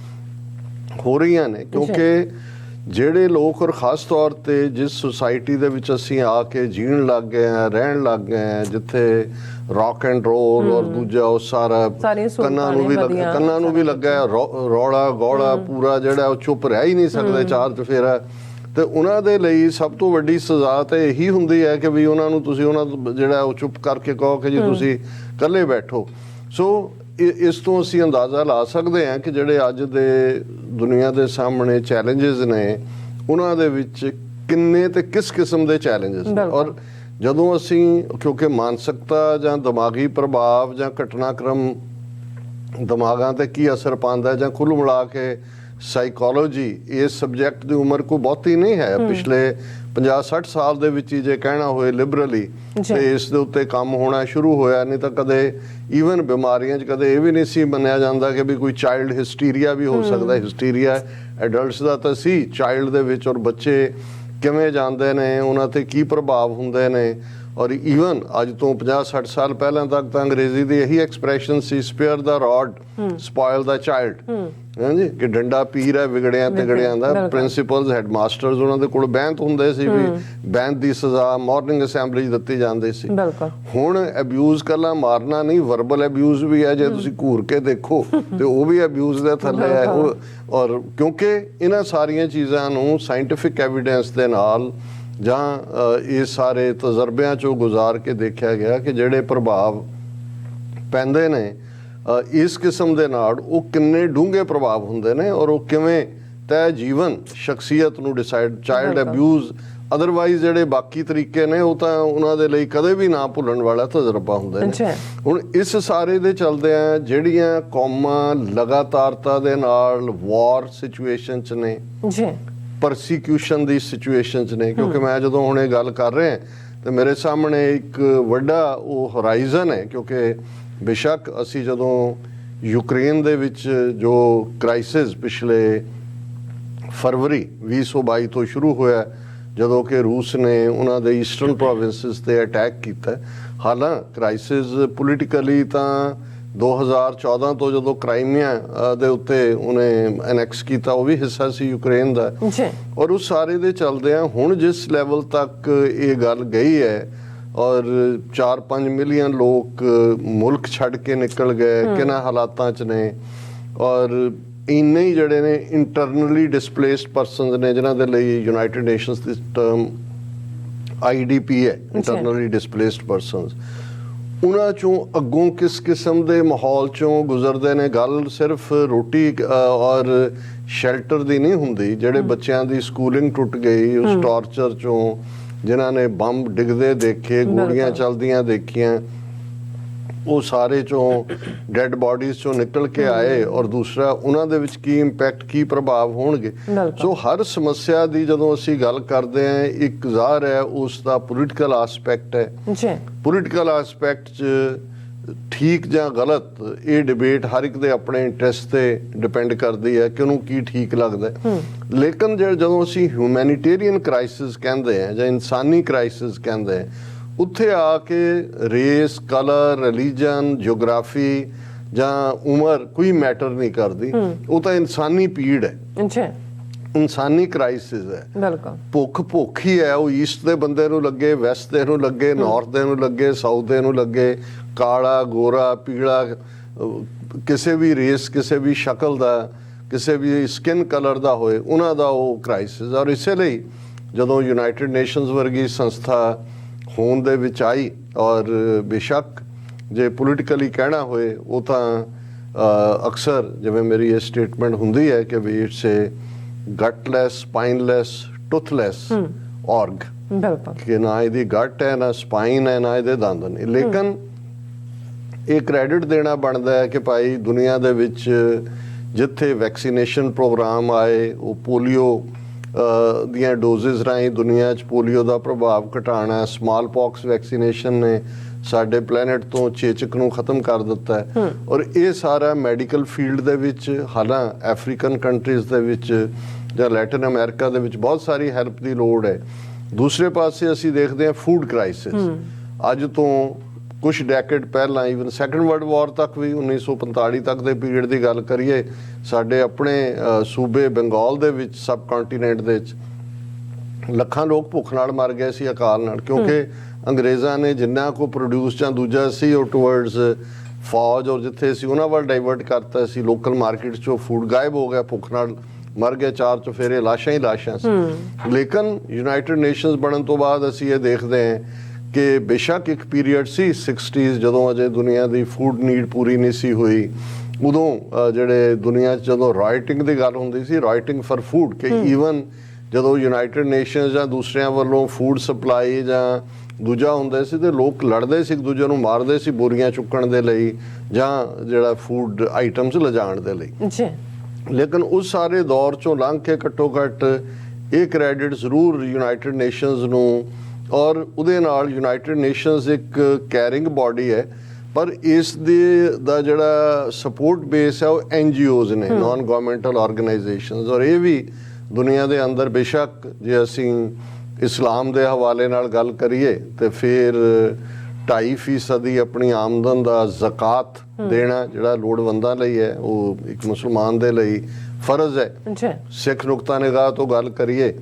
Speaker 2: ਹੋ ਰਹੀਆਂ ਨੇ ਕਿਉਂਕਿ ਜਿਹੜੇ ਲੋਕ ਔਰ ਖਾਸ ਤੌਰ ਤੇ ਜਿਸ ਸੁਸਾਇਟੀ ਦੇ ਵਿੱਚ ਅਸੀਂ ਆ ਕੇ ਜੀਣ ਲੱਗ ਗਏ ਆ ਰਹਿਣ ਲੱਗ ਗਏ ਆ ਜਿੱਥੇ ਰੌਕ ਐਂਡ ਰੋਲ ਔਰ ਦੂਜਾ ਉਹ ਸਾਰਾ ਕੰਨਾਂ ਨੂੰ ਵੀ ਲੱਗਾ ਰੌਲਾ ਗੋਲਾ ਪੂਰਾ ਜਿਹੜਾ ਉਹ ਚੁੱਪ ਰਹਿ ਹੀ ਨਹੀਂ ਸਕਦੇ ਚਾਰ ਚੁਫੇਰਾ ਤੇ ਉਹਨਾਂ ਦੇ ਲਈ ਸਭ ਤੋਂ ਵੱਡੀ ਸਜ਼ਾ ਤੇ ਇਹੀ ਹੁੰਦੀ ਹੈ ਕਿ ਵੀ ਉਹਨਾਂ ਨੂੰ ਤੁਸੀਂ ਉਹਨਾਂ ਜਿਹੜਾ ਉਹ ਚੁੱਪ ਕਰਕੇ ਕਹੋ ਕਿ ਜੀ ਤੁਸੀਂ ਇਕੱਲੇ ਬੈਠੋ ਸੋ ਇਸ ਤੋਂ ਅਸੀਂ ਅੰਦਾਜ਼ਾ ਲਾ ਸਕਦੇ ਹਾਂ ਕਿ ਜਿਹੜੇ ਅੱਜ ਦੇ ਦੁਨੀਆ ਦੇ ਸਾਹਮਣੇ ਚੈਲੰਜਸ ਨੇ ਉਹਨਾਂ ਦੇ ਵਿੱਚ ਕਿੰਨੇ ਤੇ ਕਿਸ ਕਿਸਮ ਦੇ ਚੈਲੰਜਸ ਨੇ ਔਰ ਜਦੋਂ ਅਸੀਂ ਕਿਉਂਕਿ ਮਾਨਸਿਕਤਾ ਜਾਂ ਦਿਮਾਗੀ ਪ੍ਰਭਾਵ ਜਾਂ ਘਟਨਾਕ੍ਰਮ ਦਿਮਾਗਾਂ ਤੇ ਕੀ ਅਸਰ ਪਾਉਂਦਾ ਜਾਂ ਕੁੱਲ ਮਿਲਾ ਕੇ ਸਾਈਕੋਲੋਜੀ ਇਸ ਸਬਜੈਕਟ ਦੀ ਉਮਰ ਕੋਈ ਬਹੁਤੀ ਨਹੀਂ ਹੈ ਪਿਛਲੇ 50-60 ਸਾਲ ਦੇ ਵਿੱਚ ਜੇ ਕਹਿਣਾ ਹੋਏ ਲਿਬਰਲੀ ਤੇ ਇਸ ਦੇ ਉੱਤੇ ਕੰਮ ਹੋਣਾ ਸ਼ੁਰੂ ਹੋਇਆ ਨਹੀਂ ਤਾਂ ਕਦੇ ਈਵਨ ਬਿਮਾਰੀਆਂ 'ਚ ਕਦੇ ਇਹ ਵੀ ਨਹੀਂ ਸੀ ਮੰਨਿਆ ਜਾਂਦਾ ਕਿ ਵੀ ਕੋਈ ਚਾਈਲਡ ਹਿਸਟੀਰੀਆ ਵੀ ਹੋ ਸਕਦਾ ਹਿਸਟੀਰੀਆ ਐਡਲਟਸ ਦਾ ਤਾਂ ਸੀ ਚਾਈਲਡ ਦੇ ਵਿੱਚ ਔਰ ਬੱਚੇ ਕਿਵੇਂ ਜਾਂਦੇ ਨੇ, ਉਹਨਾਂ ਤੇ ਕੀ ਪ੍ਰਭਾਵ ਹੁੰਦੇ ਨੇ। ਔਰ ਈਵਨ ਅੱਜ ਤੋਂ 50-60 ਸਾਲ ਪਹਿਲਾਂ ਤੱਕ ਤਾਂ ਅੰਗਰੇਜ਼ੀ ਦੀ ਇਹੀ ਐਕਸਪ੍ਰੈਸ਼ਨ ਸੀ, ਸਪੇਅਰ ਦਾ ਰॉड ਸਪੋਇਲ ਦਾ ਚਾਈਲਡ, ਹਾਂਜੀ, ਕਿ ਡੰਡਾ ਪੀਰ ਹੈ ਵਿਗੜਿਆਂ ਤਿਗੜਿਆਂ ਦਾ। ਪ੍ਰਿੰਸੀਪਲਸ, ਹੈਡਮਾਸਟਰਸ, ਉਹਨਾਂ ਦੇ ਕੋਲ ਬੈਂਤ ਹੁੰਦੇ ਸੀ ਵੀ ਬੈਂਤ ਦੀ ਸਜ਼ਾ ਮਾਰਨਿੰਗ ਅਸੈਂਬਲੀ ਦਿੱਤੀ ਜਾਂਦੀ ਸੀ। ਹੁਣ ਅਬਿਊਜ਼ ਕੱਲਾ ਮਾਰਨਾ ਨਹੀਂ, ਵਰਬਲ ਅਬਿਊਜ਼ ਵੀ ਹੈ, ਜੇ ਤੁਸੀਂ ਘੂਰ ਕੇ ਦੇਖੋ ਤੇ ਉਹ ਵੀ ਅਬਿਊਜ਼ ਦੇ ਥੱਲੇ ਹੈ। ਔਰ ਕਿਉਂਕਿ ਇਹਨਾਂ ਸਾਰੀਆਂ ਚੀਜ਼ਾਂ ਨੂੰ ਸਾਇੰਟੀਫਿਕ ਐਵੀਡੈਂਸ ਦੇ ਨਾਲ ਜਾਂ ਇਹ ਸਾਰੇ ਤਜਰਬਿਆਂ ਚੋਂ ਗੁਜ਼ਾਰ ਕੇ ਦੇਖਿਆ ਗਿਆ ਕਿ ਜਿਹੜੇ ਪ੍ਰਭਾਵ ਪੈਂਦੇ ਨੇ ਇਸ ਕਿਸਮ ਦੇ ਨਾਲ, ਉਹ ਕਿੰਨੇ ਡੂੰਘੇ ਪ੍ਰਭਾਵ ਹੁੰਦੇ ਨੇ ਔਰ ਉਹ ਕਿਵੇਂ ਤੈ ਜੀਵਨ ਸ਼ਖਸੀਅਤ ਨੂੰ ਡਿਸਾਈਡ। ਚਾਈਲਡ ਅਬਿਊਜ਼ ਅਦਰਵਾਈਜ਼ ਜਿਹੜੇ ਬਾਕੀ ਤਰੀਕੇ ਨੇ ਉਹ ਤਾਂ ਉਹਨਾਂ ਦੇ ਲਈ ਕਦੇ ਵੀ ਨਾ ਭੁੱਲਣ ਵਾਲਾ ਤਜਰਬਾ ਹੁੰਦੇ ਨੇ। ਹੁਣ ਇਸ ਸਾਰੇ ਦੇ ਚਲਦਿਆਂ ਜਿਹੜੀਆਂ ਕੌਮਾਂ ਲਗਾਤਾਰਤਾ ਦੇ ਨਾਲ ਵਾਰ ਸਿਚੁਏਸ਼ਨ 'ਚ ਨੇ, ਪਰਸੀਕਿਊਸ਼ਨ ਦੀ ਸਿਚੁਏਸ਼ਨ 'ਚ ਨੇ, ਕਿਉਂਕਿ ਮੈਂ ਜਦੋਂ ਹੁਣ ਇਹ ਗੱਲ ਕਰ ਰਿਹਾ ਤੇ ਮੇਰੇ ਸਾਹਮਣੇ ਇੱਕ ਵੱਡਾ ਉਹ ਹੋਰਾਈਜ਼ਨ ਹੈ। ਕਿਉਂਕਿ ਬੇਸ਼ੱਕ ਅਸੀਂ ਜਦੋਂ ਯੂਕਰੇਨ ਦੇ ਵਿੱਚ ਜੋ ਕ੍ਰਾਈਸਿਸ ਪਿਛਲੇ ਫਰਵਰੀ 2022 ਤੋਂ ਸ਼ੁਰੂ ਹੋਇਆ, ਜਦੋਂ ਕਿ ਰੂਸ ਨੇ ਉਹਨਾਂ ਦੇ ਈਸਟਰਨ ਪ੍ਰੋਵਿੰਸਿਸ ਤੇ ਅਟੈਕ ਕੀਤਾ, ਹਾਲਾਂਕਿ ਕ੍ਰਾਈਸਿਸ ਪੋਲੀਟੀਕਲੀ ਤਾਂ 2014 ਤੋਂ ਜਦੋਂ ਕ੍ਰਾਈਮੀਆ ਦੇ ਉੱਤੇ ਉਹਨੇ ਐਨੈਕਸ ਕੀਤਾ, ਉਹ ਵੀ ਹਿੱਸਾ ਸੀ ਯੂਕਰੇਨ ਦਾ। ਔਰ ਉਸ ਸਾਰੇ ਦੇ ਚਲਦਿਆਂ ਹੁਣ ਜਿਸ ਲੈਵਲ ਤੱਕ ਇਹ ਗੱਲ ਗਈ ਹੈ ਔਰ 4-5 ਮਿਲੀਅਨ ਲੋਕ ਮੁਲਕ ਛੱਡ ਕੇ ਨਿਕਲ ਗਏ, ਕਿਹਨਾਂ ਹਾਲਾਤਾਂ 'ਚ ਨੇ, ਔਰ ਇੰਨੇ ਹੀ ਜਿਹੜੇ ਨੇ ਇੰਟਰਨਲੀ ਡਿਸਪਲੇਸਡ ਪਰਸਨਸ ਨੇ, ਜਿਨ੍ਹਾਂ ਦੇ ਲਈ ਯੂਨਾਈਟਿਡ ਨੇਸ਼ਨਸ ਦੀ ਟਰਮ IDP ਹੈ, ਇੰਟਰਨਲੀ ਡਿਸਪਲੇਸਡ ਪਰਸਨਸ। ਉਹਨਾਂ ਚੋਂ ਅੱਗੋਂ ਕਿਸ ਕਿਸਮ ਦੇ ਮਾਹੌਲ ਚੋਂ ਗੁਜ਼ਰਦੇ ਨੇ। ਗੱਲ ਸਿਰਫ ਰੋਟੀ ਔਰ ਸ਼ੈਲਟਰ ਦੀ ਨਹੀਂ ਹੁੰਦੀ। ਜਿਹੜੇ ਬੱਚਿਆਂ ਦੀ ਸਕੂਲਿੰਗ ਟੁੱਟ ਗਈ ਉਸ ਟਾਰਚਰ ਚੋਂ, ਜਿਨ੍ਹਾਂ ਨੇ ਬੰਬ ਡਿੱਗਦੇ ਦੇਖੇ, ਗੋਲੀਆਂ ਚੱਲਦੀਆਂ ਦੇਖੀਆਂ, ਉਹ ਸਾਰੇ ਚੋਂ ਡੈਡ ਬਾਡੀਜ਼ ਚੋਂ ਨਿਕਲ ਕੇ ਆਏ। ਔਰ ਦੂਸਰਾ ਉਹਨਾਂ ਦੇ ਵਿੱਚ ਕੀ ਇੰਪੈਕਟ, ਕੀ ਪ੍ਰਭਾਵ ਹੋਣਗੇ। ਸੋ ਹਰ ਸਮੱਸਿਆ ਦੀ ਜਦੋਂ ਅਸੀਂ ਗੱਲ ਕਰਦੇ ਹਾਂ, ਇੱਕ ਜ਼ਾਹਰ ਹੈ ਉਸ ਦਾ ਪੋਲੀਟੀਕਲ ਆਸਪੈਕਟ ਹੈ। ਪੋਲੀਟੀਕਲ ਆਸਪੈਕਟ 'ਚ ਠੀਕ ਜਾਂ ਗਲਤ ਇਹ ਡਿਬੇਟ ਹਰ ਇੱਕ ਦੇ ਆਪਣੇ ਇੰਟਰਸਟ ਤੇ ਡਿਪੈਂਡ ਕਰਦੀ ਹੈ ਕਿ ਉਹਨੂੰ ਕੀ ਠੀਕ ਲੱਗਦਾ। ਲੇਕਿਨ ਜਦੋਂ ਅਸੀਂ ਹਿਊਮੈਨਿਟੇਰੀਅਨ ਕ੍ਰਾਈਸਿਸ ਕਹਿੰਦੇ ਹਾਂ ਜਾਂ ਇਨਸਾਨੀ ਕ੍ਰਾਈਸਿਸ ਕਹਿੰਦੇ ਹਾਂ, ਉੱਥੇ ਆ ਕੇ ਰੇਸ, ਕਲਰ, ਰਿਲੀਜਨ, ਜਿਓਗ੍ਰਾਫੀ ਜਾਂ ਉਮਰ ਕੋਈ ਮੈਟਰ ਨਹੀਂ ਕਰਦੀ। ਉਹ ਤਾਂ ਇਨਸਾਨੀ ਪੀੜ ਹੈ, ਇਨਸਾਨੀ ਕ੍ਰਾਈਸਿਸ ਹੈ। ਭੁੱਖ ਹੀ ਹੈ। ਉਹ ਈਸਟ ਦੇ ਬੰਦੇ ਨੂੰ ਲੱਗੇ, ਵੈਸਟ ਦੇ ਨੂੰ ਲੱਗੇ, ਨਾਰਥ ਦੇ ਨੂੰ ਲੱਗੇ, ਸਾਊਥ ਦੇ ਨੂੰ ਲੱਗੇ, ਕਾਲਾ, ਗੋਰਾ, ਪੀਲਾ, ਕਿਸੇ ਵੀ ਰੇਸ, ਕਿਸੇ ਵੀ ਸ਼ਕਲ ਦਾ, ਕਿਸੇ ਵੀ ਸਕਿਨ ਕਲਰ ਦਾ ਹੋਏ, ਉਹਨਾਂ ਦਾ ਉਹ ਕ੍ਰਾਈਸਿਸ। ਔਰ ਇਸੇ ਲਈ ਜਦੋਂ ਯੂਨਾਈਟਿਡ ਨੇਸ਼ਨਸ ਵਰਗੀ ਸੰਸਥਾ ਹੋਂਦ ਦੇ ਵਿੱਚ ਆਈ, ਔਰ ਬੇਸ਼ੱਕ ਜੇ ਪੋਲੀਟੀਕਲੀ ਕਹਿਣਾ ਹੋਏ, ਉਹ ਤਾਂ ਅਕਸਰ ਜਿਵੇਂ ਮੇਰੀ ਇਹ ਸਟੇਟਮੈਂਟ ਹੁੰਦੀ ਹੈ ਕਿ ਵੀ ਇਟਸ ਏ ਗਟਲੈਸ, ਸਪਾਈਨਲੈਸ, ਟੁਥਲੈਸ ਔਰਗ, ਕਿ ਨਾ ਇਹਦੀ ਗੱਟ ਹੈ, ਨਾ ਸਪਾਈਨ ਹੈ, ਨਾ ਇਹਦੇ ਦੰਦ ਨੇ। ਲੇਕਿਨ ਇਹ ਕ੍ਰੈਡਿਟ ਦੇਣਾ ਬਣਦਾ ਹੈ ਕਿ ਭਾਈ ਦੁਨੀਆ ਦੇ ਵਿੱਚ ਜਿੱਥੇ ਵੈਕਸੀਨੇਸ਼ਨ ਪ੍ਰੋਗਰਾਮ ਆਏ, ਉਹ ਪੋਲੀਓ ਦੀਆਂ ਡੋਜ਼ਿਸ ਰਾਹੀਂ ਦੁਨੀਆ 'ਚ ਪੋਲੀਓ ਦਾ ਪ੍ਰਭਾਵ ਘਟਾਉਣਾ, ਸਮਾਲ ਪੌਕਸ ਵੈਕਸੀਨੇਸ਼ਨ ਨੇ ਸਾਡੇ ਪਲੈਨਟ ਤੋਂ ਚੇਚਕ ਨੂੰ ਖਤਮ ਕਰ ਦਿੱਤਾ ਹੈ। ਔਰ ਇਹ ਸਾਰਾ ਮੈਡੀਕਲ ਫੀਲਡ ਦੇ ਵਿੱਚ, ਹਾਲਾਂਕਿ ਅਫਰੀਕਨ ਕੰਟਰੀਜ਼ ਦੇ ਵਿੱਚ ਜਾਂ ਲੈਟਿਨ ਅਮਰੀਕਾ ਦੇ ਵਿੱਚ ਬਹੁਤ ਸਾਰੀ ਹੈਲਪ ਦੀ ਲੋੜ ਹੈ। ਦੂਸਰੇ ਪਾਸੇ ਅਸੀਂ ਦੇਖਦੇ ਹਾਂ ਫੂਡ ਕ੍ਰਾਈਸਿਸ। ਅੱਜ ਤੋਂ ਕੁਝ ਡੈਕੇਡ ਪਹਿਲਾਂ, ਈਵਨ ਸੈਕੰਡ ਵਰਲਡ ਵਾਰ ਤੱਕ ਵੀ, 1945 ਤੱਕ ਦੇ ਪੀਰੀਅਡ ਦੀ ਗੱਲ ਕਰੀਏ, ਸਾਡੇ ਆਪਣੇ ਸੂਬੇ ਬੰਗਾਲ ਦੇ ਵਿੱਚ, ਸਬ ਕੰਟੀਨੈਂਟ ਦੇ ਵਿੱਚ ਲੱਖਾਂ ਲੋਕ ਭੁੱਖ ਨਾਲ ਮਰ ਗਏ ਸੀ, ਅਕਾਲ ਨਾਲ, ਕਿਉਂਕਿ ਅੰਗਰੇਜ਼ਾਂ ਨੇ ਜਿੰਨਾ ਕੋ ਪ੍ਰੋਡਿਊਸ ਜਾਂ ਦੂਜਾ ਸੀ ਉਹ ਟੁਵਰਡਸ ਫੌਜ ਔਰ ਜਿੱਥੇ ਸੀ ਉਹਨਾਂ ਵੱਲ ਡਾਈਵਰਟ ਕਰਤਾ ਸੀ। ਲੋਕਲ ਮਾਰਕੀਟ 'ਚੋਂ ਫੂਡ ਗਾਇਬ ਹੋ ਗਿਆ, ਭੁੱਖ ਨਾਲ ਮਰ ਗਏ 4 ਚੁਫੇਰੇ, ਲਾਸ਼ਾਂ ਹੀ ਲਾਸ਼ਾਂ ਸੀ। ਲੇਕਿਨ ਯੂਨਾਈਟਿਡ ਨੇਸ਼ਨਸ ਬਣਨ ਤੋਂ ਬਾਅਦ ਅਸੀਂ ਇਹ ਦੇਖਦੇ ਹਾਂ ਕਿ ਬੇਸ਼ੱਕ ਇੱਕ ਪੀਰੀਅਡ ਸੀ 60s, ਜਦੋਂ ਅਜੇ ਦੁਨੀਆ ਦੀ ਫੂਡ ਨੀਡ ਪੂਰੀ ਨਹੀਂ ਸੀ ਹੋਈ, ਉਦੋਂ ਜਿਹੜੇ ਦੁਨੀਆ 'ਚ ਜਦੋਂ ਰਾਈਟਿੰਗ ਦੀ ਗੱਲ ਹੁੰਦੀ ਸੀ, ਰਾਈਟਿੰਗ ਫਾਰ ਫੂਡ, ਕਿ ਈਵਨ ਜਦੋਂ ਯੂਨਾਈਟਿਡ ਨੇਸ਼ਨਸ ਜਾਂ ਦੂਸਰਿਆਂ ਵੱਲੋਂ ਫੂਡ ਸਪਲਾਈ ਜਾਂ ਦੂਜਾ ਹੁੰਦੇ ਸੀ ਤੇ ਲੋਕ ਲੜਦੇ ਸੀ, ਇੱਕ ਦੂਜੇ ਨੂੰ ਮਾਰਦੇ ਸੀ ਬੋਰੀਆਂ ਚੁੱਕਣ ਦੇ ਲਈ ਜਾਂ ਜਿਹੜਾ ਫੂਡ ਆਈਟਮਸ ਲਿਜਾਣ ਦੇ ਲਈ। ਲੇਕਿਨ ਉਸ ਸਾਰੇ ਦੌਰ 'ਚੋਂ ਲੰਘ ਕੇ ਘੱਟੋ ਘੱਟ ਇਹ ਕ੍ਰੈਡਿਟ ਜ਼ਰੂਰ ਯੂਨਾਈਟਿਡ ਨੇਸ਼ਨਸ ਨੂੰ, ਔਰ ਉਹਦੇ ਨਾਲ ਯੂਨਾਈਟਿਡ ਨੇਸ਼ਨਸ ਇੱਕ ਕੈਰਿੰਗ ਬਾਡੀ ਹੈ, ਪਰ ਇਸ ਦਾ ਜਿਹੜਾ ਸਪੋਰਟ ਬੇਸ ਹੈ ਉਹ NGOs ਨੇ, ਨਾਨ ਗਵਰਨਮੈਂਟਲ ਆਰਗੇਨਾਈਜੇਸ਼ਨਸ। ਔਰ ਇਹ ਵੀ ਦੁਨੀਆ ਦੇ ਅੰਦਰ ਬੇਸ਼ੱਕ ਜੇ ਅਸੀਂ ਇਸਲਾਮ ਦੇ ਹਵਾਲੇ ਨਾਲ ਗੱਲ ਕਰੀਏ ਤੇ ਫਿਰ 2.5% ਆਪਣੀ ਆਮਦਨ ਦਾ ਜ਼ਕਾਤ ਦੇਣਾ ਜਿਹੜਾ ਲੋੜਵੰਦਾਂ ਲਈ ਹੈ, ਉਹ ਇੱਕ ਮੁਸਲਮਾਨ ਦੇ ਲਈ ਫਰਜ਼ ਹੈ। ਸਿੱਖ ਨੁਕਤਾ ਨਿਗਾਹ ਤੋਂ ਗੱਲ ਕਰੀਏ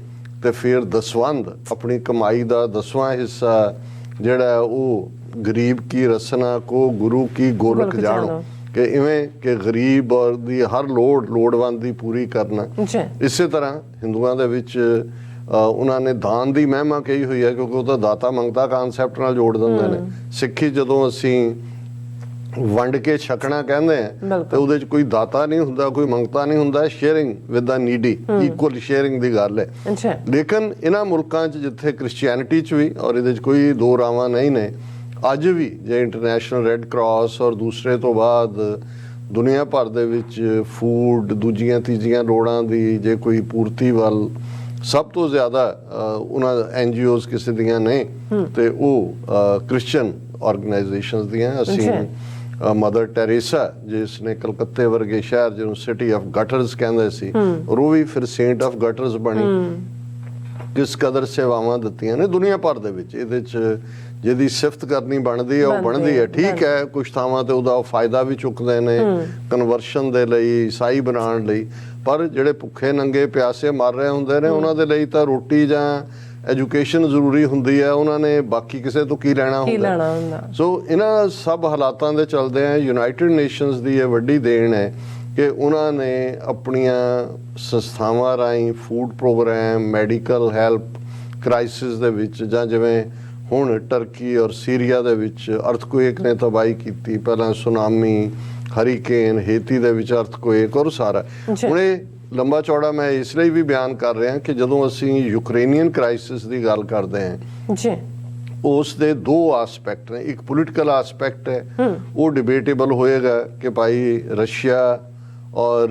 Speaker 2: ਤੇ ਫਿਰ ਦਸਵੰਧ ਆਪਣੀ ਕਮਾਈ ਦਾ 10ਵਾਂ ਹਿੱਸਾ ਜਿਹੜਾ ਉਹ ਗਰੀਬ ਕੀ ਰਸਨਾ ਕੋ ਗੁਰੂ ਕੀ ਗੋਲਕ ਜਾਣੋ, ਕਿ ਇਵੇਂ ਕਿ ਗਰੀਬ ਔਰ ਦੀ ਹਰ ਲੋੜਵੰਦ ਦੀ ਪੂਰੀ ਕਰਨਾ। ਇਸੇ ਤਰ੍ਹਾਂ ਹਿੰਦੂਆਂ ਦੇ ਵਿੱਚ ਉਹਨਾਂ ਨੇ ਦਾਨ ਦੀ ਮਹਿਮਾ ਕਹੀ ਹੋਈ ਹੈ, ਕਿਉਂਕਿ ਉਹ ਤਾਂ ਦਾਤਾ ਮੰਗਤਾ ਕਨਸੈਪਟ ਨਾਲ ਜੋੜ ਦਿੰਦੇ ਨੇ। ਸਿੱਖੀ ਜਦੋਂ ਅਸੀਂ ਵੰਡ ਕੇ ਛਕਣਾ ਕਹਿੰਦੇ ਆ ਤੇ ਉਹਦੇ ਚ ਕੋਈ ਦਾਤਾ ਨਹੀਂ ਹੁੰਦਾ, ਕੋਈ ਮੰਗਤਾ ਨਹੀਂ ਹੁੰਦਾ, sharing with the needy, equal sharing ਦੀ ਗੱਲ ਹੈ। ਲੇਕਿਨ ਇਹਨਾਂ ਮੁਲਕਾਂ 'ਚ ਜਿੱਥੇ ਕ੍ਰਿਸਚੀਅਨਿਟੀ 'ਚ ਵੀ, ਔਰ ਇਹਦੇ 'ਚ ਕੋਈ ਦੋ ਰਾਵਾਂ ਨਹੀਂ ਨੇ, ਅੱਜ ਵੀ ਜੇ ਇੰਟਰਨੈਸ਼ਨਲ ਰੈੱਡ ਕਰਾਸ ਔਰ ਦੂਸਰੇ ਤੋਂ ਬਾਅਦ ਦੁਨੀਆ ਭਰ ਦੇ ਵਿੱਚ ਫੂਡ, ਦੂਜੀਆਂ ਤੀਜੀਆਂ ਲੋੜਾਂ ਦੀ ਜੇ ਕੋਈ ਪੂਰਤੀ ਵੱਲ ਸਭ ਤੋਂ ਜ਼ਿਆਦਾ ਉਹਨਾਂ NGOs ਕਿਸੇ ਦੀਆਂ ਨੇ ਤੇ ਉਹ ਕ੍ਰਿਸਚੀਅਨ ਆਰਗੇਨਾਈਜੇਸ਼ਨਸ ਦੀਆਂ। ਅਸੀਂ ਮਦਰ ਟੈਰੇਸਾ ਜਿਸ ਨੇ ਕਲਕੱਤੇ ਵਰਗੇ ਸ਼ਹਿਰ ਜਿਹਨੂੰ ਸਿਟੀ ਆਫ ਗਟਰਸ ਕਹਿੰਦੇ ਸੀ, ਉਹ ਵੀ ਫਿਰ ਸੇਂਟ ਆਫ ਗਟਰਸ ਬਣੀ। ਕਿਸ ਕਦਰ ਸੇਵਾਵਾਂ ਦਿੱਤੀਆਂ ਨੇ ਦੁਨੀਆ ਭਰ ਦੇ ਵਿੱਚ। ਇਹਦੇ 'ਚ ਜਿਹਦੀ ਸਿਫਤ ਕਰਨੀ ਬਣਦੀ ਹੈ ਉਹ ਬਣਦੀ ਹੈ, ਠੀਕ ਹੈ। ਕੁਛ ਥਾਵਾਂ ਤੇ ਉਹਦਾ ਫਾਇਦਾ ਵੀ ਚੁੱਕਦੇ ਨੇ ਕਨਵਰਸ਼ਨ ਦੇ ਲਈ, ਈਸਾਈ ਬਣਾਉਣ ਲਈ, ਪਰ ਜਿਹੜੇ ਭੁੱਖੇ ਨੰਗੇ ਪਿਆਸੇ ਮਰ ਰਹੇ ਹੁੰਦੇ ਨੇ ਉਹਨਾਂ ਦੇ ਲਈ ਤਾਂ ਰੋਟੀ ਜਾਂ ਐਜੂਕੇਸ਼ਨ ਜ਼ਰੂਰੀ ਹੁੰਦੀ ਹੈ, ਉਹਨਾਂ ਨੇ ਬਾਕੀ ਕਿਸੇ ਤੋਂ ਕੀ ਲੈਣਾ ਹੁੰਦਾ। ਸੋ ਇਹਨਾਂ ਸਭ ਹਾਲਾਤਾਂ ਦੇ ਚਲਦੇ ਆ ਯੂਨਾਈਟਿਡ ਨੇਸ਼ਨਸ ਦੀ ਇਹ ਵੱਡੀ ਦੇਣ ਹੈ ਕਿ ਉਹਨਾਂ ਨੇ ਆਪਣੀਆਂ ਸੰਸਥਾਵਾਂ ਰਾਹੀਂ food programme, medical help crisis ਦੇ ਵਿੱਚ, ਜਾਂ ਜਿਵੇਂ ਹੁਣ ਟਰਕੀ ਔਰ ਸੀਰੀਆ ਦੇ ਵਿੱਚ ਅਰਥਕੁਏਕ ਨੇ ਤਬਾਹੀ ਕੀਤੀ, ਪਹਿਲਾਂ ਸੁਨਾਮੀ, ਹਰੀਕੇਨ, ਹੇਤੀ ਦੇ ਵਿੱਚ ਅਰਥਕੁਏਕ, ਔਰ ਸਾਰਾ। ਹੁਣ ਇਹ ਲੰਬਾ ਚੌੜਾ ਮੈਂ ਇਸ ਲਈ ਵੀ ਬਿਆਨ ਕਰ ਰਿਹਾ ਕਿ ਜਦੋਂ ਅਸੀਂ ਯੂਕਰੇਨੀਅਨ ਕ੍ਰਾਈਸਿਸ ਦੀ ਗੱਲ ਕਰਦੇ ਹਾਂ ਉਸ ਦੇ ਦੋ ਆਸਪੈਕਟ ਨੇ। ਇੱਕ ਪੋਲੀਟੀਕਲ ਆਸਪੈਕਟ ਹੈ, ਉਹ ਡਿਬੇਟੇਬਲ ਹੋਏਗਾ ਕਿ ਭਾਈ ਰਸ਼ੀਆ ਔਰ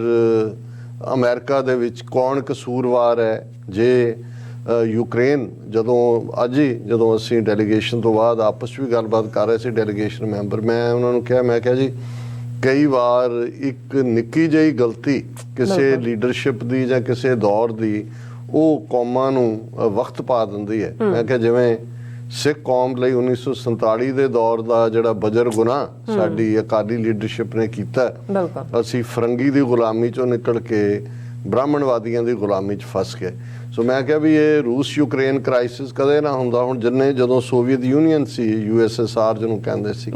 Speaker 2: ਅਮਰੀਕਾ ਦੇ ਵਿੱਚ ਕੌਣ ਕਸੂਰਵਾਰ ਹੈ। ਜੇ ਯੂਕਰੇਨ ਜਦੋਂ ਅਸੀਂ ਡੈਲੀਗੇਸ਼ਨ ਤੋਂ ਬਾਅਦ ਆਪਸ 'ਚ ਵੀ ਗੱਲਬਾਤ ਕਰ ਰਹੇ ਸੀ ਡੈਲੀਗੇਸ਼ਨ ਮੈਂਬਰ, ਮੈਂ ਉਹਨਾਂ ਨੂੰ ਕਿਹਾ, ਮੈਂ ਕਿਹਾ ਜੀ ਕਈ ਵਾਰ ਇੱਕ ਨਿੱਕੀ ਜਿਹੀ ਗਲਤੀ ਕਿਸੇ ਲੀਡਰਸ਼ਿਪ ਦੀ ਜਾਂ ਕਿਸੇ ਦੌਰ ਦੀ ਉਹ ਕੌਮਾਂ ਨੂੰ ਵਕਤ ਪਾ ਦਿੰਦੀ ਹੈ। ਮੈਂ ਕਿਹਾ ਜਿਵੇਂ ਸਿੱਖ ਕੌਮ ਲਈ 1947 ਦੇ ਦੌਰ ਦਾ ਜਿਹੜਾ ਬਜਰ ਗੁਨਾਹ ਸਾਡੀ ਅਕਾਲੀ ਲੀਡਰਸ਼ਿਪ ਨੇ ਕੀਤਾ, ਅਸੀਂ ਫਰੰਗੀ ਦੀ ਗੁਲਾਮੀ ਚੋਂ ਨਿਕਲ ਕੇ ਬ੍ਰਾਹਮਣਵਾਦੀਆਂ ਦੀ ਗੁਲਾਮੀ 'ਚ ਫਸ ਗਏ। ਸੋ ਮੈਂ ਕਿਹਾ ਵੀ ਇਹ ਰੂਸ ਯੂਕਰੇਨ ਕ੍ਰਾਈਸਿਸ ਕਦੇ ਨਾ ਹੁੰਦਾ। ਹੁਣ ਜਦੋਂ ਸੋਵੀਅਤ ਯੂਨੀਅਨ ਸੀ, USSR ਜਿਹਨੂੰ ਕਹਿੰਦੇ ਸੀ,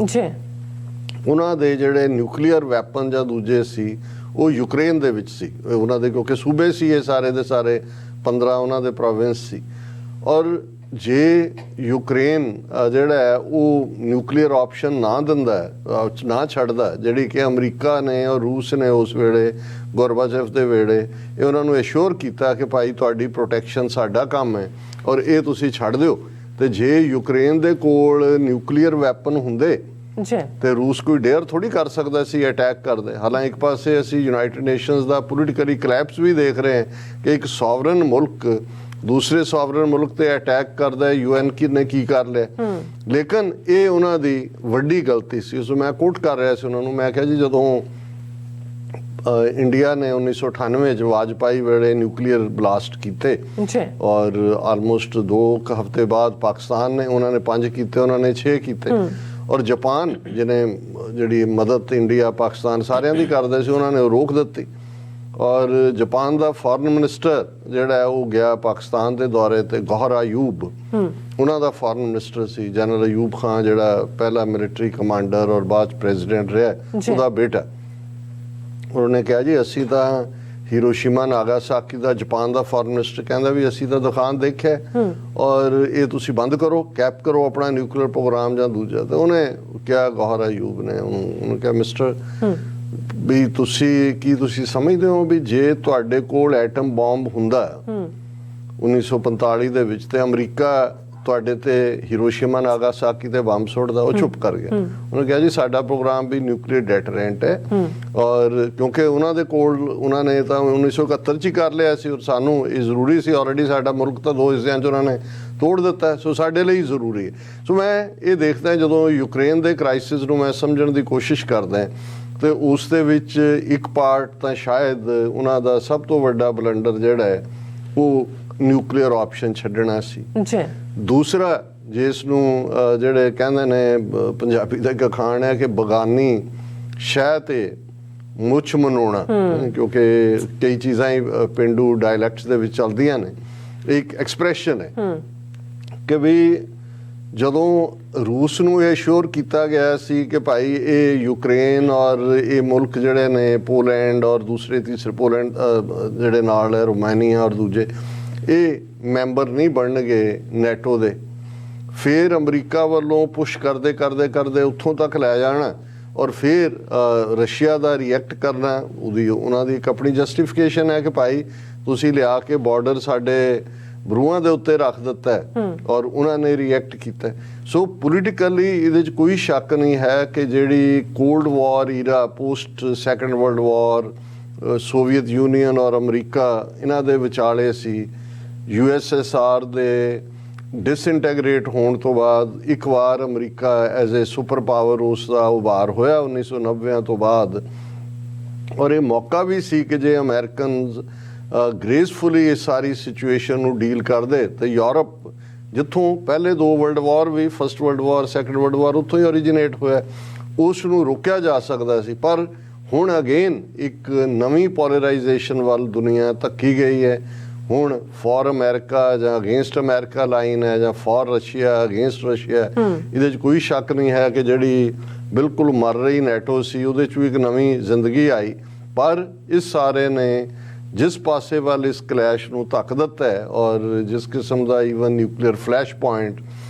Speaker 2: ਉਹਨਾਂ ਦੇ ਜਿਹੜੇ ਨਿਊਕਲੀਅਰ ਵੈਪਨ ਜਾਂ ਦੂਜੇ ਸੀ ਉਹ ਯੂਕਰੇਨ ਦੇ ਵਿੱਚ ਸੀ ਉਹਨਾਂ ਦੇ, ਕਿਉਂਕਿ ਸੂਬੇ ਸੀ ਇਹ ਸਾਰੇ ਦੇ ਸਾਰੇ, 15 ਉਹਨਾਂ ਦੇ ਪ੍ਰੋਵਿੰਸ ਸੀ। ਔਰ ਜੇ ਯੂਕਰੇਨ ਜਿਹੜਾ ਹੈ ਉਹ ਨਿਊਕਲੀਅਰ ਆਪਸ਼ਨ ਨਾ ਦਿੰਦਾ, ਨਾ ਛੱਡਦਾ, ਜਿਹੜੀ ਕਿ ਅਮਰੀਕਾ ਨੇ ਔਰ ਰੂਸ ਨੇ ਉਸ ਵੇਲੇ ਗੋਰਬਾਚੇਵ ਦੇ ਵੇਲੇ ਇਹ ਉਹਨਾਂ ਨੂੰ ਐਸ਼ੋਰ ਕੀਤਾ ਕਿ ਭਾਈ ਤੁਹਾਡੀ ਪ੍ਰੋਟੈਕਸ਼ਨ ਸਾਡਾ ਕੰਮ ਹੈ ਔਰ ਇਹ ਤੁਸੀਂ ਛੱਡ ਦਿਓ। ਤੇ ਜੇ ਯੂਕਰੇਨ ਦੇ ਕੋਲ ਨਿਊਕਲੀਅਰ ਵੈਪਨ ਹੁੰਦੇ ਤੇ ਰੂਸ ਕੋਈ ਡੇਅਰ ਥੋੜੀ ਕਰ ਸਕਦਾ ਸੀ ਅਟੈਕ ਕਰਦੇ। ਹਾਲਾਂਕਿ ਇੱਕ ਪਾਸੇ ਅਸੀਂ ਯੂਨਾਈਟਿਡ ਨੇਸ਼ਨਸ ਦਾ ਪੋਲੀਟੀਕਲੀ ਕਲੈਪਸ ਵੀ ਦੇਖ ਰਹੇ ਹਾਂ ਕਿ ਇੱਕ ਸੋਵਰਨ ਮੁਲਕ ਦੂਸਰੇ ਸੋਵਰਨ ਮੁਲਕ ਤੇ ਅਟੈਕ ਕਰਦਾ ਹੈ। UN ਨੇ ਕੀ ਕਰ ਲਿਆ, ਲੇਕਿਨ ਇਹ ਉਹਨਾਂ ਦੀ ਵੱਡੀ ਗਲਤੀ ਸੀ। ਸੋ ਮੈਂ ਕੋਟ ਕਰ ਰਿਹਾ ਸੀ ਉਹਨਾਂ ਨੂੰ, ਮੈਂ ਕਿਹਾ ਜੀ ਜਦੋਂ ਇੰਡੀਆ ਨੇ 1998 'ਚ ਵਾਜਪਾਈ ਵੇਲੇ ਨਿਊਕਲੀਅਰ ਬਲਾਸਟ ਕੀਤੇ ਔਰ ਆਲਮੋਸਟ 2 ਹਫ਼ਤੇ ਬਾਅਦ ਪਾਕਿਸਤਾਨ ਨੇ, ਉਹਨਾਂ ਨੇ 5 ਕੀਤੇ, ਉਹਨਾਂ ਨੇ 6 ਕੀਤੇ, ਔਰ ਜਾਪਾਨ ਜਿਹਨੇ ਜਿਹੜੀ ਮਦਦ ਇੰਡੀਆ ਪਾਕਿਸਤਾਨ ਸਾਰਿਆਂ ਦੀ ਕਰਦੇ ਸੀ ਉਹਨਾਂ ਨੇ ਰੋਕ ਦਿੱਤੀ। ਔਰ ਜਾਪਾਨ ਦਾ ਫੋਰਨ ਮਿਨਿਸਟਰ ਜਿਹੜਾ ਹੈ ਉਹ ਗਿਆ ਪਾਕਿਸਤਾਨ ਦੇ ਦੌਰੇ ਤੇ, ਗੌਹਰ ਅਯੂਬ ਉਹਨਾਂ ਦਾ ਫੋਰਨ ਮਿਨਿਸਟਰ ਸੀ, ਜਨਰਲ ਅਯੂਬ ਖਾਨ ਜਿਹੜਾ ਪਹਿਲਾ ਮਿਲਟਰੀ ਕਮਾਂਡਰ ਔਰ ਬਾਅਦ 'ਚ ਪ੍ਰੈਜ਼ੀਡੈਂਟ ਰਿਹਾ, ਉਹਦਾ ਬੇਟਾ। ਉਹਨੇ ਕਿਹਾ ਜੀ ਅਸੀਂ ਤਾਂ ਹੀਰੋਸ਼ੀਮਾ ਨਾਗਾਸਾਕੀ ਦਾ, ਜਾਪਾਨ ਦਾ ਫੋਰਨ ਮਿਨਿਸਟਰ ਕਹਿੰਦਾ ਵੀ ਅਸੀਂ ਤਾਂ ਦੁਕਾਨ ਦੇਖਿਆ ਔਰ ਇਹ ਤੁਸੀਂ ਬੰਦ ਕਰੋ, ਕੈਪ ਕਰੋ ਆਪਣਾ ਨਿਊਕਲੀਅਰ ਪ੍ਰੋਗਰਾਮ ਜਾਂ ਦੂਜਾ। ਤੇ ਉਹਨੇ ਕਿਹਾ, ਗੌਹਰ ਅਯੂਬ ਨੇ ਉਹਨੂੰ ਕਿਹਾ, ਮਿਸਟਰ ਵੀ ਤੁਸੀਂ ਸਮਝਦੇ ਹੋ ਵੀ ਜੇ ਤੁਹਾਡੇ ਕੋਲ ਐਟਮ ਬੰਬ ਹੁੰਦਾ 1945 ਦੇ ਵਿੱਚ ਤੇ ਅਮਰੀਕਾ ਤੁਹਾਡੇ ਤੇ ਹੀਰੋਸ਼ੀਮਾ ਨਾਗਾਸਾਕੀ ਤੇ ਬੰਬ ਸੁੱਟਦਾ, ਉਹ ਚੁੱਪ ਕਰ ਗਿਆ। ਉਹਨੇ ਕਿਹਾ ਜੀ ਸਾਡਾ ਪ੍ਰੋਗਰਾਮ ਵੀ ਨਿਊਕਲੀਅਰ ਡੈਟਰੈਂਟ ਹੈ ਔਰ ਕਿਉਂਕਿ ਉਹਨਾਂ ਦੇ ਕੋਲ ਉਹਨਾਂ ਨੇ ਤਾਂ 1971 'ਚ ਹੀ ਕਰ ਲਿਆ ਸੀ ਔਰ ਸਾਨੂੰ ਇਹ ਜ਼ਰੂਰੀ ਸੀ, ਆਲਰੇਡੀ ਸਾਡਾ ਮੁਲਕ ਤਾਂ 2 ਹਿੱਸਿਆਂ 'ਚ ਉਹਨਾਂ ਨੇ ਤੋੜ ਦਿੱਤਾ, ਸੋ ਸਾਡੇ ਲਈ ਜ਼ਰੂਰੀ ਹੈ। ਸੋ ਮੈਂ ਇਹ ਦੇਖਦਾ ਜਦੋਂ ਯੂਕਰੇਨ ਦੇ ਕ੍ਰਾਈਸਿਸ ਨੂੰ ਮੈਂ ਸਮਝਣ ਦੀ ਕੋਸ਼ਿਸ਼ ਕਰਦਾ ਤੇ ਉਸ ਦੇ ਵਿੱਚ ਇੱਕ ਪਾਰਟ ਤਾਂ ਸ਼ਾਇਦ ਉਹਨਾਂ ਦਾ ਸਭ ਤੋਂ ਵੱਡਾ ਬਲੰਡਰ ਜਿਹੜਾ ਹੈ ਉਹ ਨਿਊਕਲੀਅਰ ਆਪਸ਼ਨ ਛੱਡਣਾ ਸੀ।
Speaker 1: ਜੀ
Speaker 2: ਦੂਸਰਾ ਜਿਸ ਨੂੰ ਜਿਹੜੇ ਕਹਿੰਦੇ ਨੇ ਪੰਜਾਬੀ ਦਾ ਇੱਕ ਅਖਾਣ ਹੈ ਕਿ ਬਗਾਨੀ ਸ਼ਹਿ ਤੇ ਮੁੱਛ ਮਨਾਉਣਾ, ਕਿਉਂਕਿ ਕਈ ਚੀਜ਼ਾਂ ਹੀ ਪੇਂਡੂ ਡਾਇਲੈਕਟਸ ਦੇ ਵਿੱਚ ਚੱਲਦੀਆਂ ਨੇ। ਇੱਕ ਐਕਸਪ੍ਰੈਸ਼ਨ ਹੈ ਕਿ ਵੀ ਜਦੋਂ ਰੂਸ ਨੂੰ ਇਹ ਸ਼ੋਰ ਕੀਤਾ ਗਿਆ ਸੀ ਕਿ ਭਾਈ ਇਹ ਯੂਕਰੇਨ ਔਰ ਇਹ ਮੁਲਕ ਜਿਹੜੇ ਨੇ ਪੋਲੈਂਡ ਔਰ ਦੂਸਰੇ ਤੀਸਰੇ ਪੋਲੈਂਡ ਜਿਹੜੇ ਨਾਲ ਹੈ ਰੋਮਾਨੀਆ ਔਰ ਦੂਜੇ, ਇਹ ਮੈਂਬਰ ਨਹੀਂ ਬਣਨਗੇ ਨੈਟੋ ਦੇ, ਫਿਰ ਅਮਰੀਕਾ ਵੱਲੋਂ ਪੁਸ਼ ਕਰਦੇ ਕਰਦੇ ਕਰਦੇ ਉੱਥੋਂ ਤੱਕ ਲੈ ਜਾਣਾ ਔਰ ਫਿਰ ਰਸ਼ੀਆ ਦਾ ਰਿਐਕਟ ਕਰਨਾ। ਉਹਨਾਂ ਦੀ ਇੱਕ ਆਪਣੀ ਜਸਟੀਫਿਕੇਸ਼ਨ ਹੈ ਕਿ ਭਾਈ ਤੁਸੀਂ ਲਿਆ ਕੇ ਬਾਰਡਰ ਸਾਡੇ ਬਰੂਹਾਂ ਦੇ ਉੱਤੇ ਰੱਖ ਦਿੱਤਾ ਔਰ ਉਹਨਾਂ ਨੇ ਰਿਐਕਟ ਕੀਤਾ। ਸੋ ਪੋਲੀਟੀਕਲੀ ਇਹਦੇ 'ਚ ਕੋਈ ਸ਼ੱਕ ਨਹੀਂ ਹੈ ਕਿ ਜਿਹੜੀ cold war era post second world war Soviet Union ਔਰ ਅਮਰੀਕਾ ਇਹਨਾਂ ਦੇ ਵਿਚਾਲੇ ਸੀ। USSR ਦੇ ਡਿਸਇੰਟੈਗਰੇਟ ਹੋਣ ਤੋਂ ਬਾਅਦ ਇੱਕ ਵਾਰ America as a super power ਉਸ ਦਾ ਉਭਾਰ ਹੋਇਆ 1990 ਤੋਂ ਬਾਅਦ, ਔਰ ਇਹ ਮੌਕਾ ਵੀ ਸੀ ਕਿ ਜੇ ਅਮਰੀਕਨਜ਼ ਗ੍ਰੇਸਫੁਲੀ ਇਸ ਸਾਰੀ ਸਿਚੁਏਸ਼ਨ ਨੂੰ ਡੀਲ ਕਰਦੇ ਤੇ ਯੂਰਪ, ਜਿੱਥੋਂ ਪਹਿਲੇ ਦੋ ਵਰਲਡ ਵਾਰ ਵੀ first world war second world war ਉੱਥੋਂ ਹੀ ਓਰੀਜਿਨੇਟ ਹੋਇਆ, ਉਸ ਨੂੰ ਰੋਕਿਆ ਜਾ ਸਕਦਾ ਸੀ। ਪਰ ਹੁਣ ਅਗੇਨ ਇੱਕ ਨਵੀਂ ਪੋਲਰਾਈਜੇਸ਼ਨ ਵੱਲ ਦੁਨੀਆ ਧੱਕੀ ਗਈ ਹੈ। ਹੁਣ ਫॉर ਅਮਰੀਕਾ ਜਾਂ ਅਗੇਂਸਟ ਅਮਰੀਕਾ ਲਾਈਨ ਹੈ ਜਾਂ ਫॉर ਰਸ਼ੀਆ ਅਗੇਂਸਟ ਰਸ਼ੀਆ। ਇਹਦੇ 'ਚ ਕੋਈ ਸ਼ੱਕ ਨਹੀਂ ਹੈ ਕਿ ਜਿਹੜੀ ਬਿਲਕੁਲ ਮਰ ਰਹੀ ਨੈਟੋ ਸੀ ਉਹਦੇ 'ਚ ਵੀ ਇੱਕ ਨਵੀਂ ਜ਼ਿੰਦਗੀ ਆਈ। ਪਰ ਇਸ ਸਾਰੇ ਨੇ ਜਿਸ ਪਾਸੇ ਵੱਲ ਇਸ ਕਲੈਸ਼ ਨੂੰ ਧੱਕ ਦਿੱਤਾ ਹੈ ਔਰ ਜਿਸ ਕਿਸਮ ਦਾ ਈਵਨ ਨਿਊਕਲੀਅਰ ਫਲੈਸ਼ ਪੁਆਇੰਟ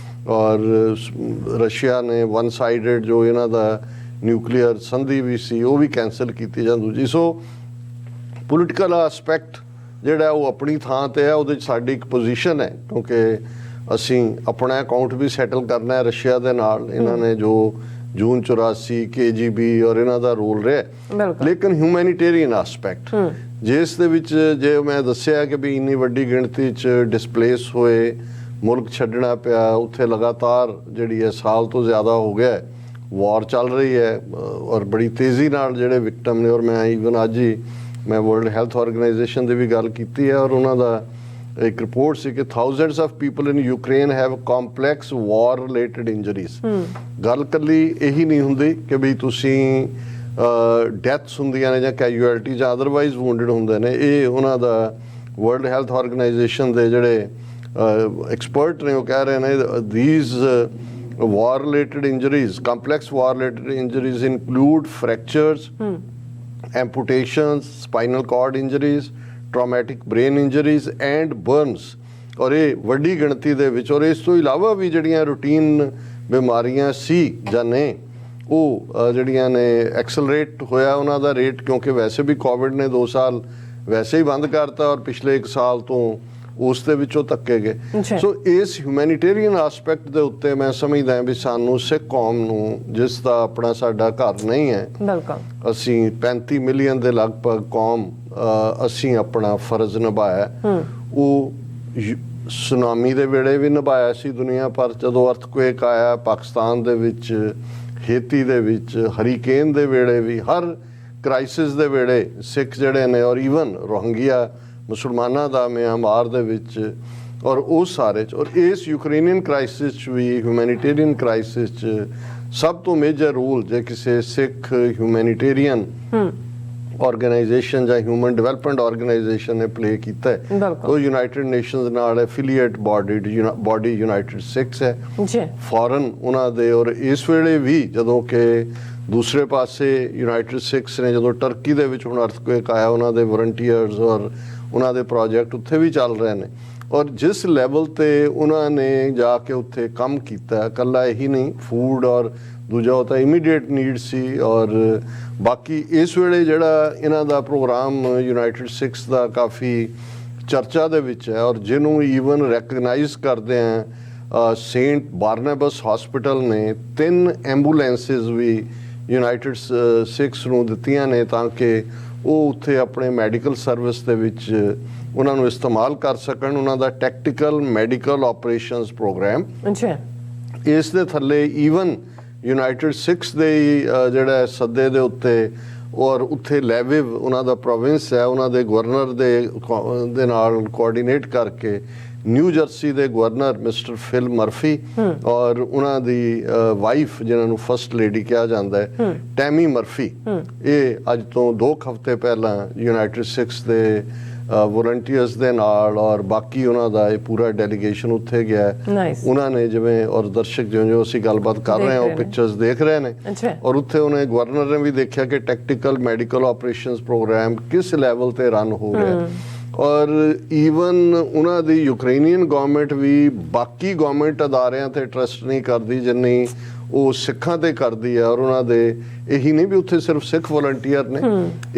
Speaker 2: ਔਰ ਰਸ਼ੀਆ ਨੇ ਵਨ ਸਾਈਡਡ ਜੋ ਇਹਨਾਂ ਦਾ ਨਿਊਕਲੀਅਰ ਸੰਧੀ ਵੀ ਸੀ ਉਹ ਵੀ ਕੈਂਸਲ ਕੀਤੀ ਜਾਂ ਦੂਜੀ। ਸੋ ਪੋਲੀਟੀਕਲ ਐਸਪੈਕਟ ਜਿਹੜਾ ਉਹ ਆਪਣੀ ਥਾਂ ਤੇ ਹੈ, ਉਹਦੇ 'ਚ ਸਾਡੀ ਇੱਕ ਪੋਜੀਸ਼ਨ ਹੈ ਕਿਉਂਕਿ ਅਸੀਂ ਆਪਣਾ ਅਕਾਊਂਟ ਵੀ ਸੈਟਲ ਕਰਨਾ ਹੈ ਰਸ਼ੀਆ ਦੇ ਨਾਲ। ਇਹਨਾਂ ਨੇ ਜੋ ਜੂਨ 84 KGB ਔਰ ਇਹਨਾਂ ਦਾ ਰੋਲ ਰਿਹਾ, ਲੇਕਿਨ ਹਿਊਮੈਨੀਟੇਰੀਅਨ ਐਸਪੈਕਟ ਜਿਸ ਦੇ ਵਿੱਚ ਜੇ ਮੈਂ ਦੱਸਿਆ ਕਿ ਵੀ ਇੰਨੀ ਵੱਡੀ ਗਿਣਤੀ 'ਚ ਡਿਸਪਲੇਸ ਹੋਏ, ਮੁਲਕ ਛੱਡਣਾ ਪਿਆ, ਉੱਥੇ ਲਗਾਤਾਰ ਜਿਹੜੀ ਹੈ ਸਾਲ ਤੋਂ ਜ਼ਿਆਦਾ ਹੋ ਗਿਆ ਵਾਰ ਚੱਲ ਰਹੀ ਹੈ ਔਰ ਬੜੀ ਤੇਜ਼ੀ ਨਾਲ ਜਿਹੜੇ ਵਿਕਟਮ ਨੇ। ਔਰ ਮੈਂ ਈਵਨ ਅੱਜ ਹੀ ਮੈਂ ਵਰਲਡ ਹੈਲਥ ਆਰਗੇਨਾਈਜੇਸ਼ਨ ਦੀ ਵੀ ਗੱਲ ਕੀਤੀ ਹੈ ਔਰ ਉਹਨਾਂ ਦਾ ਇੱਕ ਰਿਪੋਰਟ ਸੀ ਕਿ thousands of people in Ukraine have complex war related injuries। ਗੱਲ ਇਕੱਲੀ ਇਹੀ ਨਹੀਂ ਹੁੰਦੀ ਕਿ ਵੀ ਤੁਸੀਂ ਡੈਥਸ ਹੁੰਦੀਆਂ ਨੇ ਜਾਂ ਕੈਜੂਅਲਟੀ ਜਾਂ ਅਦਰਵਾਈਜ਼ ਵੂਨਡਡ ਹੁੰਦੇ ਨੇ। ਇਹ ਉਹਨਾਂ ਦਾ ਵਰਲਡ ਹੈਲਥ ਆਰਗੇਨਾਈਜੇਸ਼ਨ ਦੇ ਜਿਹੜੇ ਐਕਸਪਰਟ ਨੇ ਉਹ ਕਹਿ ਰਹੇ ਨੇ these war related injuries, complex war related injuries include fractures, amputations, spinal cord injuries, traumatic brain injuries and burns। ਔਰ ਇਹ ਵੱਡੀ ਗਿਣਤੀ ਦੇ ਵਿੱਚ ਔਰ ਇਸ ਤੋਂ ਇਲਾਵਾ ਵੀ ਜਿਹੜੀਆਂ ਰੂਟੀਨ ਬਿਮਾਰੀਆਂ ਸੀ ਜਾਂ ਨੇ ਉਹ ਜਿਹੜੀਆਂ ਨੇ ਐਕਸਲਰੇਟ ਹੋਇਆ ਉਹਨਾਂ ਦਾ ਰੇਟ, ਕਿਉਂਕਿ ਵੈਸੇ ਵੀ ਕੋਵਿਡ ਨੇ 2 ਸਾਲ ਵੈਸੇ ਹੀ ਬੰਦ ਕਰਤਾ ਔਰ ਪਿਛਲੇ 1 ਸਾਲ ਤੋਂ ਉਸ ਦੇ ਵਿੱਚੋਂ ਧੱਕੇ ਗਏ। ਸੋ ਇਸ ਹਿਊਮੈਨੀਟੇਰੀਅਨ ਐਸਪੈਕਟ ਦੇ ਉੱਤੇ ਮੈਂ ਸਮਝਦਾ ਵੀ ਸਾਨੂੰ ਸਿੱਖ ਕੌਮ ਨੂੰ, ਜਿਸ ਦਾ ਆਪਣਾ ਸਾਡਾ ਘਰ ਨਹੀਂ ਹੈ, ਅਸੀਂ 35 ਮਿਲੀਅਨ ਦੇ ਲਗਭਗ ਕੌਮ, ਅਸੀਂ ਆਪਣਾ ਫਰਜ਼ ਨਿਭਾਇਆ। ਉਹ ਸੁਨਾਮੀ ਦੇ ਵੇਲੇ ਵੀ ਨਿਭਾਇਆ ਸੀ ਦੁਨੀਆ ਭਰ, ਜਦੋਂ ਅਰਥਕੁਏਕ ਆਇਆ ਪਾਕਿਸਤਾਨ ਦੇ ਵਿੱਚ, ਹੇਤੀ ਦੇ ਵਿੱਚ, ਹਰੀਕੇਨ ਦੇ ਵੇਲੇ ਵੀ, ਹਰ ਕ੍ਰਾਈਸਿਸ ਦੇ ਵੇਲੇ ਸਿੱਖ ਜਿਹੜੇ ਨੇ ਔਰ ਈਵਨ ਰੋਹਿੰਗਿਆ ਮੁਸਲਮਾਨਾਂ ਦਾ ਮਿਆਂਮਾਰ ਦੇ ਵਿੱਚ ਔਰ ਉਹ ਸਾਰੇ 'ਚ ਔਰ ਇਸ ਯੂਕਰੇਨੀਅਨ ਕ੍ਰਾਈਸਿਸ 'ਚ ਵੀ ਹਿਊਮੈਨੀਟੇਰੀਅਨ ਕ੍ਰਾਈਸਿਸ 'ਚ ਸਭ ਤੋਂ ਮੇਜਰ ਰੋਲ ਜੇ ਕਿਸੇ ਸਿੱਖ ਹਿਊਮੈਨੀਟੇਰੀਅਨ ਆਰਗੇਨਾਈਜੇਸ਼ਨ ਜਾਂ ਹਿਊਮਨ ਡਿਵੈਲਪਮੈਂਟ ਆਰਗੇਨਾਈਜੇਸ਼ਨ ਨੇ ਪਲੇ ਕੀਤਾ ਹੈ ਉਹ ਯੂਨਾਈਟਿਡ ਨੇਸ਼ਨਸ ਨਾਲ ਐਫੀਲੀਏਟ ਬਾਡੀ ਯੂਨਾਈਟਿਡ ਸਿੱਖਸ ਹੈ ਫੋਰਨ ਉਹਨਾਂ ਦੇ। ਔਰ ਇਸ ਵੇਲੇ ਵੀ ਜਦੋਂ ਕਿ ਦੂਸਰੇ ਪਾਸੇ ਯੂਨਾਈਟਿਡ ਸਿੱਖਸ ਨੇ ਜਦੋਂ ਟਰਕੀ ਦੇ ਵਿੱਚ ਹੁਣ ਅਰਥਕੁਏਕ ਆਇਆ, ਉਹਨਾਂ ਦੇ ਵਲੰਟੀਅਰਸ ਔਰ ਉਹਨਾਂ ਦੇ ਪ੍ਰੋਜੈਕਟ ਉੱਥੇ ਵੀ ਚੱਲ ਰਹੇ ਨੇ। ਔਰ ਜਿਸ ਲੈਵਲ ਤੇ ਉਹਨਾਂ ਨੇ ਜਾ ਕੇ ਉੱਥੇ ਕੰਮ ਕੀਤਾ, ਇਕੱਲਾ ਇਹੀ ਨਹੀਂ, ਫੂਡ ਔਰ ਦੂਜਾ ਉਹ ਤਾਂ ਇਮੀਡੀਏਟ ਨੀਡ ਸੀ। ਔਰ ਬਾਕੀ ਇਸ ਵੇਲੇ ਜਿਹੜਾ ਇਹਨਾਂ ਦਾ ਪ੍ਰੋਗਰਾਮ ਯੂਨਾਈਟਿਡ ਸਿੱਖਸ ਦਾ ਕਾਫੀ ਚਰਚਾ ਦੇ ਵਿੱਚ ਹੈ ਔਰ ਜਿਹਨੂੰ ਈਵਨ ਰੈਕਗਨਾਈਜ਼ ਕਰਦੇ ਆ ਸੇਂਟ ਬਾਰਨੇਬਸ ਹਸਪੀਟਲ ਨੇ 3 ਐਂਬੂਲੈਂਸਿਸ ਵੀ ਯੂਨਾਈਟਿਡ ਸਿੱਖਸ ਨੂੰ ਦਿੱਤੀਆਂ ਨੇ ਤਾਂ ਕਿ ਉਹ ਉੱਥੇ ਆਪਣੇ ਮੈਡੀਕਲ ਸਰਵਿਸ ਦੇ ਵਿੱਚ ਉਹਨਾਂ ਨੂੰ ਇਸਤੇਮਾਲ ਕਰ ਸਕਣ। ਉਹਨਾਂ ਦਾ ਟੈਕਟੀਕਲ ਮੈਡੀਕਲ ਆਪਰੇਸ਼ਨਸ ਪ੍ਰੋਗਰਾਮ ਇਸ ਦੇ ਥੱਲੇ ਈਵਨ ਯੂਨਾਈਟਿਡ ਸਿੱਖਸ ਦੇ ਜਿਹੜਾ ਸੱਦੇ ਦੇ ਉੱਤੇ ਔਰ ਉੱਥੇ ਲੈਵਿਵ ਉਹਨਾਂ ਦਾ ਪ੍ਰੋਵਿੰਸ ਹੈ, ਉਹਨਾਂ ਦੇ ਗਵਰਨਰ ਦੇ ਨਾਲ ਕੋਆਰਡੀਨੇਟ ਕਰਕੇ ਨਿਊ ਜਰਸੀ ਦੇ ਗਵਰਨਰ ਮਿਸਟਰ ਫਿਲ ਮਰਫੀ ਔਰ ਉਹਨਾਂ ਦੀ ਵਾਈਫ ਜਿਨ੍ਹਾਂ ਨੂੰ ਫਸਟ ਲੇਡੀ ਕਿਹਾ ਜਾਂਦਾ ਹੈ ਟੈਮੀ ਮਰਫੀ, ਇਹ ਅੱਜ ਤੋਂ 2 ਹਫ਼ਤੇ ਪਹਿਲਾਂ ਯੂਨਾਈਟਿਡ ਸਿਕਸ ਦੇ ਵੋਲੰਟੀਅਰਸ ਦੇ ਨਾਲ ਔਰ ਬਾਕੀ ਉਹਨਾਂ ਦਾ ਇਹ ਪੂਰਾ ਡੈਲੀਗੇਸ਼ਨ ਉੱਥੇ ਗਿਆ। ਉਹਨਾਂ ਨੇ ਜਿਵੇਂ ਔਰ ਦਰਸ਼ਕ ਜਿਉਂ ਅਸੀਂ ਗੱਲਬਾਤ ਕਰ ਰਹੇ ਹਾਂ ਉਹ ਪਿਕਚਰਸ ਦੇਖ ਰਹੇ ਨੇ ਔਰ ਉੱਥੇ ਉਹਨੇ ਗਵਰਨਰ ਨੇ ਵੀ ਦੇਖਿਆ ਕਿ ਟੈਕਟੀਕਲ ਮੈਡੀਕਲ ਆਪਰੇਸ਼ਨਸ ਪ੍ਰੋਗਰਾਮ ਕਿਸ ਲੈਵਲ ਤੇ ਰਨ ਹੋ ਰਿਹਾ ਔਰ ਈਵਨ ਉਹਨਾਂ ਦੀ ਯੂਕਰੇਨੀਅਨ ਗਵਰਨਮੈਂਟ ਵੀ ਬਾਕੀ ਗਵਰਨਮੈਂਟ ਅਦਾਰਿਆਂ ਤੇ ਟਰਸਟ ਨਹੀਂ ਕਰਦੀ ਜਿੰਨੀ ਉਹ ਸਿੱਖਾਂ ਤੇ ਕਰਦੀ ਹੈ। ਔਰ ਉਹਨਾਂ ਦੇ ਇਹੀ ਨਹੀਂ ਵੀ ਉੱਥੇ ਸਿਰਫ ਸਿੱਖ ਵਲੰਟੀਅਰ ਨੇ,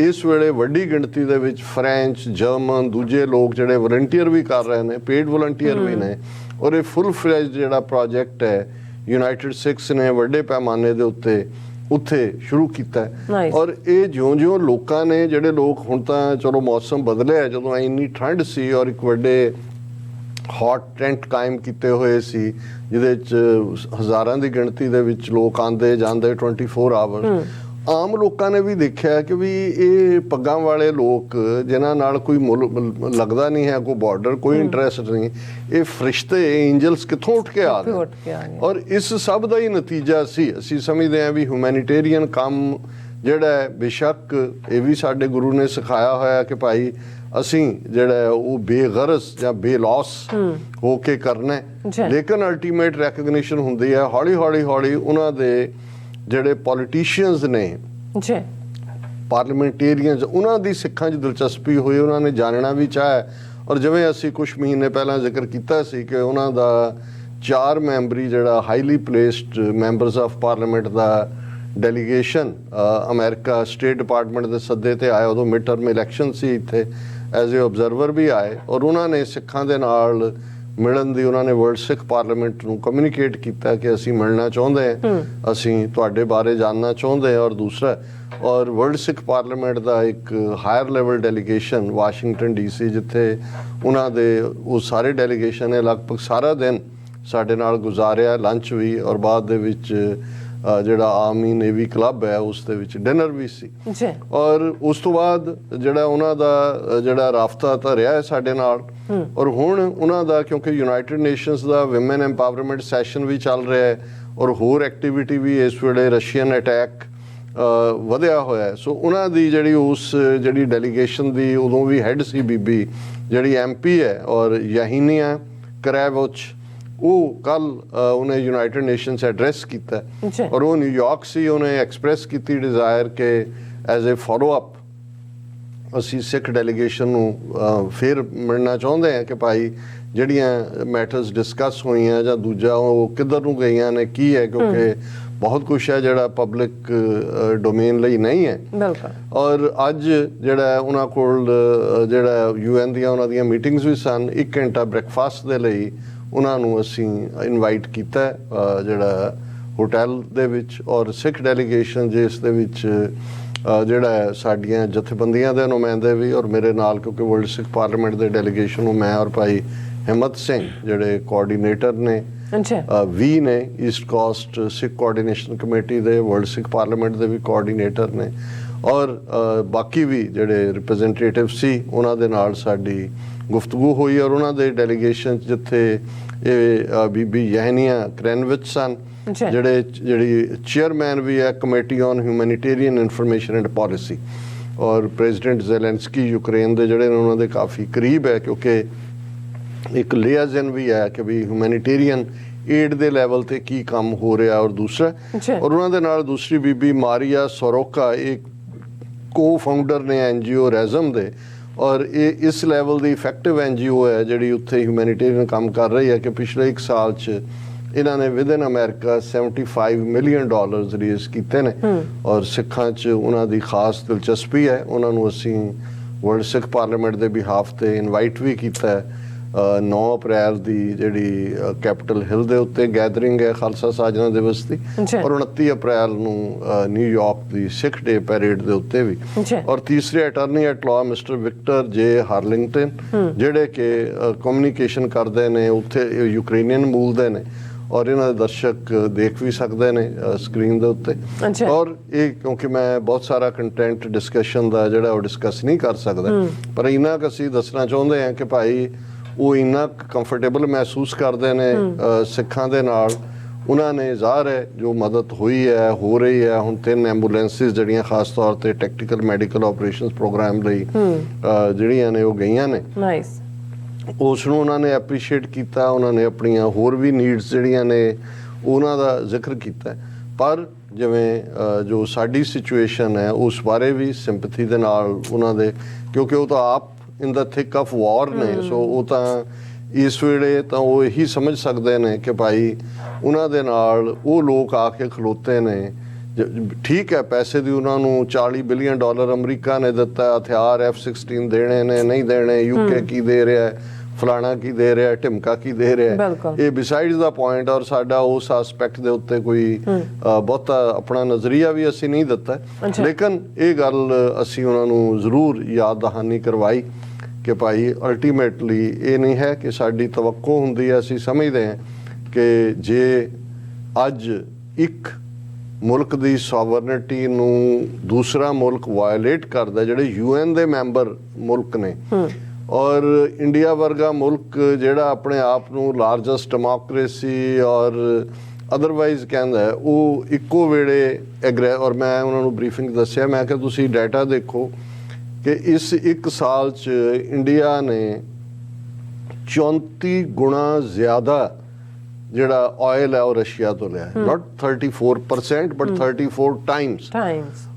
Speaker 2: ਇਸ ਵੇਲੇ ਵੱਡੀ ਗਿਣਤੀ ਦੇ ਵਿੱਚ ਫ੍ਰੈਂਚ, ਜਰਮਨ, ਦੂਜੇ ਲੋਕ ਜਿਹੜੇ ਵਲੰਟੀਅਰ ਵੀ ਕਰ ਰਹੇ ਨੇ, ਪੇਡ ਵਲੰਟੀਅਰ ਵੀ ਨੇ ਔਰ ਇਹ ਫੁੱਲ ਫਲੈਜਡ ਜਿਹੜਾ ਪ੍ਰੋਜੈਕਟ ਹੈ ਯੂਨਾਈਟਿਡ ਸਿਕਸ ਨੇ ਵੱਡੇ ਪੈਮਾਨੇ ਦੇ ਉੱਥੇ ਸ਼ੁਰੂ ਕੀਤਾ ਔਰ ਇਹ ਜਿਉਂ-ਜਿਉਂ ਲੋਕਾਂ ਨੇ ਜਿਹੜੇ ਲੋਕ ਹੁਣ ਤਾਂ ਚਲੋ ਮੌਸਮ ਬਦਲਿਆ, ਜਦੋਂ ਇੰਨੀ ਠੰਡ ਸੀ ਔਰ ਇੱਕ ਵੱਡੇ ਹੌਟ ਟੈਂਟ ਕਾਇਮ ਕੀਤੇ ਹੋਏ ਸੀ ਜਿਹਦੇ 'ਚ ਹਜ਼ਾਰਾਂ ਦੀ ਗਿਣਤੀ ਦੇ ਵਿੱਚ ਲੋਕ ਆਉਂਦੇ ਜਾਂਦੇ 24 ਆਵਰ, ਆਮ ਲੋਕਾਂ ਨੇ ਵੀ ਦੇਖਿਆ ਕਿ ਵੀ ਇਹ ਪੱਗਾਂ ਵਾਲੇ ਲੋਕ ਜਿਨ੍ਹਾਂ ਨਾਲ ਕੋਈ ਲੱਗਦਾ ਨਹੀਂ ਹੈ, ਕੋਈ ਬਾਰਡਰ, ਕੋਈ ਇੰਟਰਸਟ ਨਹੀਂ, ਇਹ ਫਰਿਸ਼ਤੇ ਐਂਜਲਸ ਕਿੱਥੋਂ ਉੱਠ ਕੇ ਆ ਗਏ ਔਰ ਇਸ ਸਭ ਦਾ ਹੀ ਨਤੀਜਾ ਸੀ। ਅਸੀਂ ਸਮਝਦੇ ਹਾਂ ਵੀ ਹਿਊਮੈਨਿਟੇਰੀਅਨ ਕੰਮ ਜਿਹੜਾ ਹੈ ਬੇਸ਼ੱਕ ਇਹ ਵੀ ਸਾਡੇ ਗੁਰੂ ਨੇ ਸਿਖਾਇਆ ਹੋਇਆ ਕਿ ਭਾਈ ਅਸੀਂ ਜਿਹੜਾ ਉਹ ਬੇਗਰਜ਼ ਜਾਂ ਬੇਲੌਸ ਹੋ ਕੇ ਕਰਨਾ, ਲੇਕਿਨ ਅਲਟੀਮੇਟ ਰੈਕਗਨੀਸ਼ਨ ਹੁੰਦੀ ਹੈ ਹੌਲੀ ਉਹਨਾਂ ਦੇ ਜਿਹੜੇ ਪੋਲੀਟੀਸ਼ੀਅਨਸ ਨੇ, ਪਾਰਲੀਮੈਂਟੇਰੀਅਨਸ, ਉਹਨਾਂ ਦੀ ਸਿੱਖਾਂ 'ਚ ਦਿਲਚਸਪੀ ਹੋਈ, ਉਹਨਾਂ ਨੇ ਜਾਣਨਾ ਵੀ ਚਾਹਿਆ ਔਰ ਜਿਵੇਂ ਅਸੀਂ ਕੁਝ ਮਹੀਨੇ ਪਹਿਲਾਂ ਜ਼ਿਕਰ ਕੀਤਾ ਸੀ ਕਿ ਉਹਨਾਂ ਦਾ 4 ਮੈਂਬਰੀ ਜਿਹੜਾ highly placed members of parliament the delegation America state department ਦੇ ਸੱਦੇ ਤੇ ਆਇਆ, ਉਦੋਂ ਮਿਡ ਟਰਮ ਇਲੈਕਸ਼ਨ ਸੀ, ਇੱਥੇ ਐਜ਼ ਏ ਆਬਜ਼ਰਵਰ ਵੀ ਆਏ ਔਰ ਉਹਨਾਂ ਨੇ ਸਿੱਖਾਂ ਦੇ ਨਾਲ ਮਿਲਣ ਦੀ ਉਹਨਾਂ ਨੇ ਵਰਲਡ ਸਿੱਖ ਪਾਰਲੀਮੈਂਟ ਨੂੰ ਕਮਿਊਨੀਕੇਟ ਕੀਤਾ ਕਿ ਅਸੀਂ ਮਿਲਣਾ ਚਾਹੁੰਦੇ ਹਾਂ, ਅਸੀਂ ਤੁਹਾਡੇ ਬਾਰੇ ਜਾਣਨਾ ਚਾਹੁੰਦੇ ਹਾਂ। ਔਰ ਦੂਸਰਾ ਔਰ ਵਰਲਡ ਸਿੱਖ ਪਾਰਲੀਮੈਂਟ ਦਾ ਇੱਕ higher level delegation Washington DC ਜਿੱਥੇ ਉਹਨਾਂ ਦੇ ਉਹ ਸਾਰੇ ਡੈਲੀਗੇਸ਼ਨ ਨੇ ਲਗਭਗ ਸਾਰਾ ਦਿਨ ਸਾਡੇ ਨਾਲ ਗੁਜ਼ਾਰਿਆ, ਲੰਚ ਵੀ ਔਰ ਬਾਅਦ ਦੇ ਵਿੱਚ ਜਿਹੜਾ ਆਰਮੀ ਨੇਵੀ ਕਲੱਬ ਹੈ ਉਸ ਦੇ ਵਿੱਚ ਡਿਨਰ ਵੀ ਸੀ ਔਰ ਉਸ ਤੋਂ ਬਾਅਦ ਜਿਹੜਾ ਉਹਨਾਂ ਦਾ ਜਿਹੜਾ ਰਾਬਤਾ ਤਾਂ ਰਿਹਾ ਹੈ ਸਾਡੇ ਨਾਲ ਔਰ ਹੁਣ ਉਹਨਾਂ ਦਾ ਕਿਉਂਕਿ ਯੂਨਾਈਟਿਡ ਨੇਸ਼ਨਸ ਦਾ ਵਿਮਨ ਐਮਪਾਵਰਮੈਂਟ ਸੈਸ਼ਨ ਵੀ ਚੱਲ ਰਿਹਾ ਹੈ ਔਰ ਹੋਰ ਐਕਟੀਵਿਟੀ ਵੀ ਇਸ ਵੇਲੇ ਰਸ਼ੀਅਨ ਅਟੈਕ ਵਧਿਆ ਹੋਇਆ ਹੈ, ਸੋ ਉਹਨਾਂ ਦੀ ਜਿਹੜੀ ਡੈਲੀਗੇਸ਼ਨ ਦੀ ਉਦੋਂ ਵੀ ਹੈਡ ਸੀ ਬੀਬੀ ਜਿਹੜੀ MP ਹੈ ਔਰ ਯਹੀਨੀਆ ਕਰੈਵੋਚ, ਉਹ ਕੱਲ ਉਹਨੇ ਯੂਨਾਈਟਿਡ ਨੇਸ਼ਨਸ ਐਡਰੈਸ ਕੀਤਾ ਔਰ ਉਹ ਨਿਊਯਾਰਕ ਸੀ, ਉਹਨੇ ਐਕਸਪ੍ਰੈਸ ਕੀਤੀ ਡਿਜ਼ਾਇਰ ਕਿ ਐਜ਼ ਏ ਫੋਲੋ ਅਪ ਅਸੀਂ ਸਿੱਖ ਡੈਲੀਗੇਸ਼ਨ ਨੂੰ ਫਿਰ ਮਿਲਣਾ ਚਾਹੁੰਦੇ ਹਾਂ ਕਿ ਭਾਈ ਜਿਹੜੀਆਂ ਮੈਟਰਸ ਡਿਸਕਸ ਹੋਈਆਂ ਜਾਂ ਦੂਜਾ ਉਹ ਕਿੱਧਰ ਨੂੰ ਗਈਆਂ ਨੇ, ਕੀ ਹੈ, ਕਿਉਂਕਿ ਬਹੁਤ ਕੁਛ ਹੈ ਜਿਹੜਾ ਪਬਲਿਕ ਡੋਮੇਨ ਲਈ ਨਹੀਂ ਹੈ। ਔਰ ਅੱਜ ਜਿਹੜਾ ਉਹਨਾਂ ਕੋਲ ਜਿਹੜਾ UN ਦੀਆਂ ਉਹਨਾਂ ਦੀਆਂ ਮੀਟਿੰਗਸ ਵੀ ਸਨ, 1 ਘੰਟਾ ਬ੍ਰੇਕਫਾਸਟ ਦੇ ਲਈ ਉਹਨਾਂ ਨੂੰ ਅਸੀਂ ਇਨਵਾਈਟ ਕੀਤਾ ਜਿਹੜਾ ਹੋਟਲ ਦੇ ਵਿੱਚ ਔਰ ਸਿੱਖ ਡੈਲੀਗੇਸ਼ਨ ਜਿਸ ਦੇ ਵਿੱਚ ਜਿਹੜਾ ਸਾਡੀਆਂ ਜਥੇਬੰਦੀਆਂ ਦੇ ਨੁਮਾਇੰਦੇ ਵੀ ਔਰ ਮੇਰੇ ਨਾਲ, ਕਿਉਂਕਿ ਵਰਲਡ ਸਿੱਖ ਪਾਰਲੀਮੈਂਟ ਦੇ ਡੈਲੀਗੇਸ਼ਨ ਨੂੰ ਮੈਂ ਔਰ ਭਾਈ ਹਿੰਮਤ ਸਿੰਘ ਜਿਹੜੇ ਕੋਆਰਡੀਨੇਟਰ ਨੇ ਵੀ ਨੇ, ਈਸਟ ਕੋਸਟ ਸਿੱਖ ਕੋਆਰਡੀਨੇਸ਼ਨ ਕਮੇਟੀ ਦੇ, ਵਰਲਡ ਸਿੱਖ ਪਾਰਲੀਮੈਂਟ ਦੇ ਵੀ ਕੋਆਰਡੀਨੇਟਰ ਨੇ ਔਰ ਬਾਕੀ ਵੀ ਜਿਹੜੇ ਰਿਪਰੈਜ਼ੈਂਟੇਟਿਵ ਸੀ ਉਹਨਾਂ ਦੇ ਨਾਲ ਸਾਡੀ ਗੁਫ਼ਤਗੂ ਹੋਈ ਔਰ ਉਹਨਾਂ ਦੇ ਡੈਲੀਗੇਸ਼ਨ ਜਿੱਥੇ ਇਹ ਬੀਬੀ ਯਹੀਨੀਆ ਕਰੈਨਵਿਚ ਸਨ ਜਿਹੜੀ ਚੇਅਰਮੈਨ ਵੀ ਹੈ committee on humanitarian information and policy ਔਰ ਪ੍ਰੈਜ਼ੀਡੈਂਟ ਜ਼ੈਲੈਂਸਕੀ ਯੂਕਰੇਨ ਦੇ ਜਿਹੜੇ ਨੇ ਉਹਨਾਂ ਦੇ ਕਾਫੀ ਕਰੀਬ ਹੈ, ਕਿਉਂਕਿ ਇੱਕ ਲਿਆਜ਼ਨ ਵੀ ਹੈ ਕਿ ਵੀ ਹਿਊਮੈਨਿਟੇਰੀਅਨ ਏਡ ਦੇ ਲੈਵਲ ਤੇ ਕੀ ਕੰਮ ਹੋ ਰਿਹਾ ਔਰ ਦੂਸਰਾ ਔਰ ਉਹਨਾਂ ਦੇ ਨਾਲ ਦੂਸਰੀ ਬੀਬੀ ਮਾਰੀਆ ਸੋਰੋਕਾ ਇੱਕ ਕੋ-ਫਾਊਂਡਰ ਨੇ NGO ਰੈਜ਼ਮ ਦੇ ਔਰ ਇਹ ਇਸ ਲੈਵਲ ਦੀ ਇਫੈਕਟਿਵ NGO ਹੈ ਜਿਹੜੀ ਉੱਥੇ ਹਿਊਮੈਨਿਟੇਰੀਅਨ ਕੰਮ ਕਰ ਰਹੀ ਹੈ ਕਿ ਪਿਛਲੇ 1 ਸਾਲ 'ਚ ਇਹਨਾਂ ਨੇ ਵਿਦਨ ਅਮਰੀਕਾ $75 ਮਿਲੀਅਨ ਰਿਲੀਜ਼ ਕੀਤੇ ਨੇ ਔਰ ਸਿੱਖਾਂ 'ਚ ਉਹਨਾਂ ਦੀ ਖਾਸ ਦਿਲਚਸਪੀ ਹੈ। ਉਹਨਾਂ ਨੂੰ ਅਸੀਂ ਵਰਲਡ ਸਿੱਖ ਪਾਰਲੀਮੈਂਟ ਦੇ ਬਿਹਾਫ ਤੇ ਇਨਵਾਈਟ ਵੀ ਕੀਤਾ ਹੈ। 9 ਅਪ੍ਰੈਲ ਦੀ ਜਿਹੜੀ ਕੈਪੀਟਲ ਹਿੱਲ ਦੇ ਉੱਤੇ ਗੈਦਰਿੰਗ ਹੈ ਖਾਲਸਾ ਸਾਜਨਾ ਦਿਵਸ ਦੀ ਔਰ 29 ਅਪ੍ਰੈਲ ਨੂੰ ਨਿਊਯਾਰਕ ਦੀ ਸਿੱਖ ਡੇ ਪੈਰੇਡ ਦੇ ਉੱਤੇ ਵੀ ਔਰ ਤੀਸਰੇ attorney at law mister Victor ਜੇ ਹਾਰਲਿੰਗਟਨ ਜਿਹੜੇ ਕਿ ਕਮਿਊਨੀਕੇਸ਼ਨ ਕਰਦੇ ਨੇ ਉੱਥੇ ਯੂਕਰੇਨੀਅਨ ਮੂਲ ਦੇ ਨੇ ਔਰ ਇਹਨਾਂ ਦੇ ਦਰਸ਼ਕ ਦੇਖ ਵੀ ਸਕਦੇ ਨੇ ਸਕਰੀਨ ਦੇ ਉੱਤੇ।
Speaker 1: ਅੱਛਾ।
Speaker 2: ਔਰ ਇਹ ਕਿਉਂਕਿ ਮੈਂ ਬਹੁਤ ਸਾਰਾ ਕੰਟੈਂਟ ਡਿਸਕਸ਼ਨ ਦਾ ਜਿਹੜਾ ਉਹ ਡਿਸਕਸ ਨਹੀਂ ਕਰ ਸਕਦਾ, ਪਰ ਇੰਨਾ ਕੁ ਅਸੀਂ ਦੱਸਣਾ ਚਾਹੁੰਦੇ ਹਾਂ ਕਿ ਭਾਈ ਉਹ ਇੰਨਾ ਕੰਫਰਟੇਬਲ ਮਹਿਸੂਸ ਕਰਦੇ ਨੇ ਸਿੱਖਾਂ ਦੇ ਨਾਲ। ਉਹਨਾਂ ਨੇ ਜ਼ਾਹਰ ਹੈ ਜੋ ਮਦਦ ਹੋਈ ਹੈ, ਹੋ ਰਹੀ ਹੈ। ਹੁਣ 3 ਐਂਬੂਲੈਂਸਿਸ ਜਿਹੜੀਆਂ ਖਾਸ ਤੌਰ ਤੇ ਟੈਕਟੀਕਲ ਮੈਡੀਕਲ ਆਪਰੇਸ਼ਨਸ ਪ੍ਰੋਗਰਾਮ ਲਈ ਜਿਹੜੀਆਂ ਨੇ ਉਹ ਗਈਆਂ ਨੇ,
Speaker 1: ਨਾਈਸ,
Speaker 2: ਉਸ ਨੂੰ ਉਹਨਾਂ ਨੇ ਐਪਰੀਸ਼ੀਏਟ ਕੀਤਾ। ਉਹਨਾਂ ਨੇ ਆਪਣੀਆਂ ਹੋਰ ਵੀ ਨੀਡਸ ਜਿਹੜੀਆਂ ਨੇ ਉਹਨਾਂ ਦਾ ਜ਼ਿਕਰ ਕੀਤਾ। ਪਰ ਜਿਵੇਂ ਜੋ ਸਾਡੀ ਸਿਚੁਏਸ਼ਨ ਹੈ ਉਸ ਬਾਰੇ ਵੀ ਸਿੰਪੈਥੀ ਦੇ ਨਾਲ ਉਹਨਾਂ ਦੇ, ਕਿਉਂਕਿ ਉਹ ਤਾਂ ਆਪ ਇਨ ਦਾ ਥਿਕ ਆਫ ਵਾਰ ਨੇ, ਸੋ ਉਹ ਤਾਂ ਇਸ ਵੇਲੇ ਤਾਂ ਉਹ ਇਹੀ ਸਮਝ ਸਕਦੇ ਨੇ ਕਿ ਭਾਈ ਉਹਨਾਂ ਦੇ ਨਾਲ ਉਹ ਲੋਕ ਆ ਕੇ ਖਲੋਤੇ ਨੇ। ਠੀਕ ਹੈ, ਪੈਸੇ ਦੀ ਉਹਨਾਂ ਨੂੰ $40 ਬਿਲੀਅਨ ਅਮਰੀਕਾ ਨੇ ਦਿੱਤਾ, ਹਥਿਆਰ F-16 ਦੇਣੇ ਨੇ, ਨਹੀਂ ਦੇਣੇ, UK ਕੀ ਦੇ ਰਿਹਾ, ਫਲਾਣਾ ਕੀ ਦੇ ਰਿਹਾ, ਢਿਮਕਾ ਕੀ ਦੇ ਰਿਹਾ, ਇਹ ਬਿਸਾਈਡਸ ਦਾ ਪੁਆਇੰਟ। ਔਰ ਸਾਡਾ ਉਸ ਐਸਪੈਕਟ ਦੇ ਉੱਤੇ ਕੋਈ ਬਹੁਤਾ ਆਪਣਾ ਨਜ਼ਰੀਆ ਵੀ ਅਸੀਂ ਨਹੀਂ ਦਿੱਤਾ, ਲੇਕਿਨ ਇਹ ਗੱਲ ਅਸੀਂ ਉਹਨਾਂ ਨੂੰ ਜ਼ਰੂਰ ਯਾਦ ਦਹਾਨੀ ਕਰਵਾਈ ਕਿ ਭਾਈ ਅਲਟੀਮੇਟਲੀ ਇਹ ਨਹੀਂ ਹੈ ਕਿ ਸਾਡੀ ਤਵੱਕੋ ਹੁੰਦੀ ਹੈ, ਅਸੀਂ ਸਮਝਦੇ ਹਾਂ ਕਿ ਜੇ ਅੱਜ ਇੱਕ ਮੁਲਕ ਦੀ ਸੋਵਰਨਿਟੀ ਨੂੰ ਦੂਸਰਾ ਮੁਲਕ ਵਾਇਲੇਟ ਕਰਦਾ, ਜਿਹੜੇ UN ਦੇ ਮੈਂਬਰ ਮੁਲਕ ਨੇ, ਔਰ ਇੰਡੀਆ ਵਰਗਾ ਮੁਲਕ ਜਿਹੜਾ ਆਪਣੇ ਆਪ ਨੂੰ ਲਾਰਜੈਸਟ ਡੈਮੋਕ੍ਰੇਸੀ ਔਰ ਅਦਰਵਾਈਜ਼ ਕਹਿੰਦਾ ਹੈ, ਉਹ ਇੱਕੋ ਵੇਲੇ ਔਰ ਮੈਂ ਉਹਨਾਂ ਨੂੰ ਬਰੀਫਿੰਗ ਦੱਸਿਆ, ਮੈਂ ਕਿਹਾ ਤੁਸੀਂ ਡਾਟਾ ਦੇਖੋ ਕਿ ਇਸ 1 ਸਾਲ 'ਚ ਇੰਡੀਆ ਨੇ 34 ਗੁਣਾ ਜ਼ਿਆਦਾ ਜਿਹੜਾ ਆਇਲ ਹੈ ਉਹ ਰਸ਼ੀਆ ਤੋਂ ਲਿਆ ਹੈ। ਨਾਟ 34% ਬਟ 34 ਟਾਈਮਸ।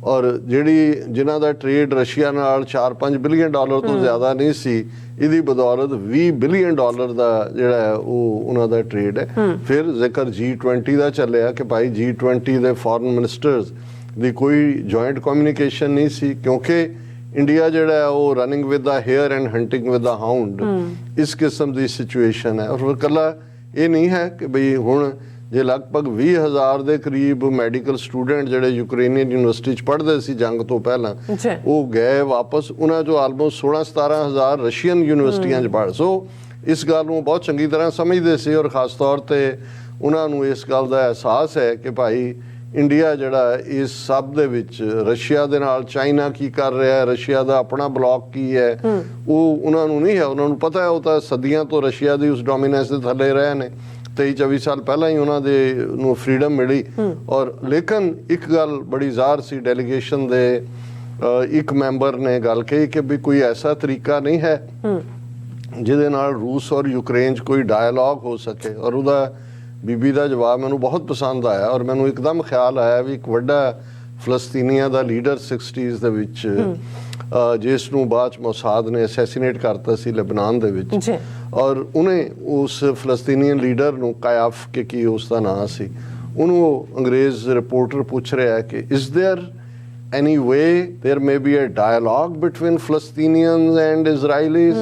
Speaker 2: ਔਰ ਜਿਨ੍ਹਾਂ ਦਾ ਟ੍ਰੇਡ ਰਸ਼ੀਆ ਨਾਲ $4-5 ਬਿਲੀਅਨ ਤੋਂ ਜ਼ਿਆਦਾ ਨਹੀਂ ਸੀ, ਇਹਦੀ ਬਦੌਲਤ $20 ਬਿਲੀਅਨ ਦਾ ਜਿਹੜਾ ਹੈ ਉਹ ਉਹਨਾਂ ਦਾ ਟ੍ਰੇਡ ਹੈ। ਫਿਰ ਜ਼ਿਕਰ G20 ਦਾ ਚੱਲਿਆ ਕਿ ਭਾਈ G20 ਦੇ ਫੋਰਨ ਮਿਨਿਸਟਰਸ ਦੀ ਕੋਈ ਜੁਆਇੰਟ ਕਮਿਊਨੀਕੇਸ਼ਨ ਨਹੀਂ ਸੀ, ਕਿਉਂਕਿ ਇੰਡੀਆ ਜਿਹੜਾ ਹੈ ਉਹ running with the hair and hunting with the hound, ਇਸ ਕਿਸਮ ਦੀ ਸਿਚੁਏਸ਼ਨ ਹੈ। ਔਰ ਇਕੱਲਾ ਇਹ ਨਹੀਂ ਹੈ ਕਿ ਬਈ ਹੁਣ ਜੇ ਲਗਭਗ 20,000 ਦੇ ਕਰੀਬ ਮੈਡੀਕਲ ਸਟੂਡੈਂਟ ਜਿਹੜੇ ਯੂਕਰੇਨੀਅਨ ਯੂਨੀਵਰਸਿਟੀ 'ਚ ਪੜ੍ਹਦੇ ਸੀ ਜੰਗ ਤੋਂ ਪਹਿਲਾਂ, ਉਹ ਗਏ ਵਾਪਸ। ਉਹਨਾਂ 'ਚੋਂ ਆਲਮੋਸਟ 16-17,000 ਰਸ਼ੀਅਨ ਯੂਨੀਵਰਸਿਟੀਆਂ 'ਚ ਪੜ੍ਹ, ਸੋ ਇਸ ਗੱਲ ਨੂੰ ਬਹੁਤ ਚੰਗੀ ਤਰ੍ਹਾਂ ਸਮਝਦੇ ਸੀ। ਔਰ ਖਾਸ ਤੌਰ ਤੇ ਉਹਨਾਂ ਨੂੰ ਇਸ ਗੱਲ ਦਾ ਅਹਿਸਾਸ ਹੈ ਕਿ ਭਾਈ ਇੰਡੀਆ ਜਿਹੜਾ ਇਸ ਸਭ ਦੇ ਵਿੱਚ ਰਸ਼ੀਆ ਦੇ ਨਾਲ, ਚਾਈਨਾ ਕੀ ਕਰ ਰਿਹਾ ਹੈ, ਰਸ਼ੀਆ ਦਾ ਆਪਣਾ ਬਲੌਕ ਕੀ ਹੈ, ਉਹ ਉਹਨਾਂ ਨੂੰ ਨਹੀਂ ਹੈ। ਉਹਨਾਂ ਨੂੰ ਪਤਾ ਹੈ ਉਹ ਤਾਂ ਸਦੀਆਂ ਤੋਂ ਰਸ਼ੀਆ ਦੀ ਉਸ ਡੋਮੀਨੈਂਸ ਦੇ ਥੱਲੇ ਰਹੇ ਨੇ, 23-24 ਸਾਲ ਪਹਿਲਾਂ ਹੀ ਉਹਨਾਂ ਦੇ ਨੂੰ ਫਰੀडम ਮਿਲੀ। ਔਰ ਲੇਕਿਨ ਇੱਕ ਗੱਲ ਬੜੀ ਜ਼ਾਹਰ ਸੀ, ਡੈਲੀਗੇਸ਼ਨ ਦੇ ਇੱਕ ਮੈਂਬਰ ਨੇ ਗੱਲ ਕਹੀ ਕਿ ਵੀ ਕੋਈ ਐਸਾ ਤਰੀਕਾ ਨਹੀਂ ਹੈ ਜਿਹਦੇ ਨਾਲ ਰੂਸ ਔਰ ਯੂਕਰੇਨ 'ਚ ਕੋਈ ਡਾਇਲੌਗ ਹੋ ਸਕੇ। ਔਰ ਉਹਦਾ ਬੀਬੀ ਦਾ ਜਵਾਬ ਮੈਨੂੰ ਬਹੁਤ ਪਸੰਦ ਆਇਆ, ਔਰ ਮੈਨੂੰ ਇੱਕਦਮ ਖਿਆਲ ਆਇਆ ਵੀ ਇੱਕ ਵੱਡਾ ਫਲਸਤੀਨੀਆਂ ਦਾ ਲੀਡਰ 60s ਦੇ ਵਿੱਚ, ਜਿਸ ਨੂੰ ਬਾਅਦ 'ਚ ਮੋਸਾਦ ਨੇ ਅਸੈਸੀਨੇਟ ਕਰਤਾ ਸੀ ਲੈਬਨਾਨ ਦੇ ਵਿੱਚ, ਔਰ ਉਹਨੇ ਉਸ ਫਲਸਤੀਨੀਅਨ ਲੀਡਰ ਨੂੰ, ਕਾਇਫ ਕਿ ਕੀ ਉਸ ਦਾ ਨਾਂ ਸੀ, ਉਹਨੂੰ ਉਹ ਅੰਗਰੇਜ਼ ਰਿਪੋਰਟਰ ਪੁੱਛ ਰਿਹਾ ਕਿ is there any way there may be a dialogue between Palestinians and Israelis,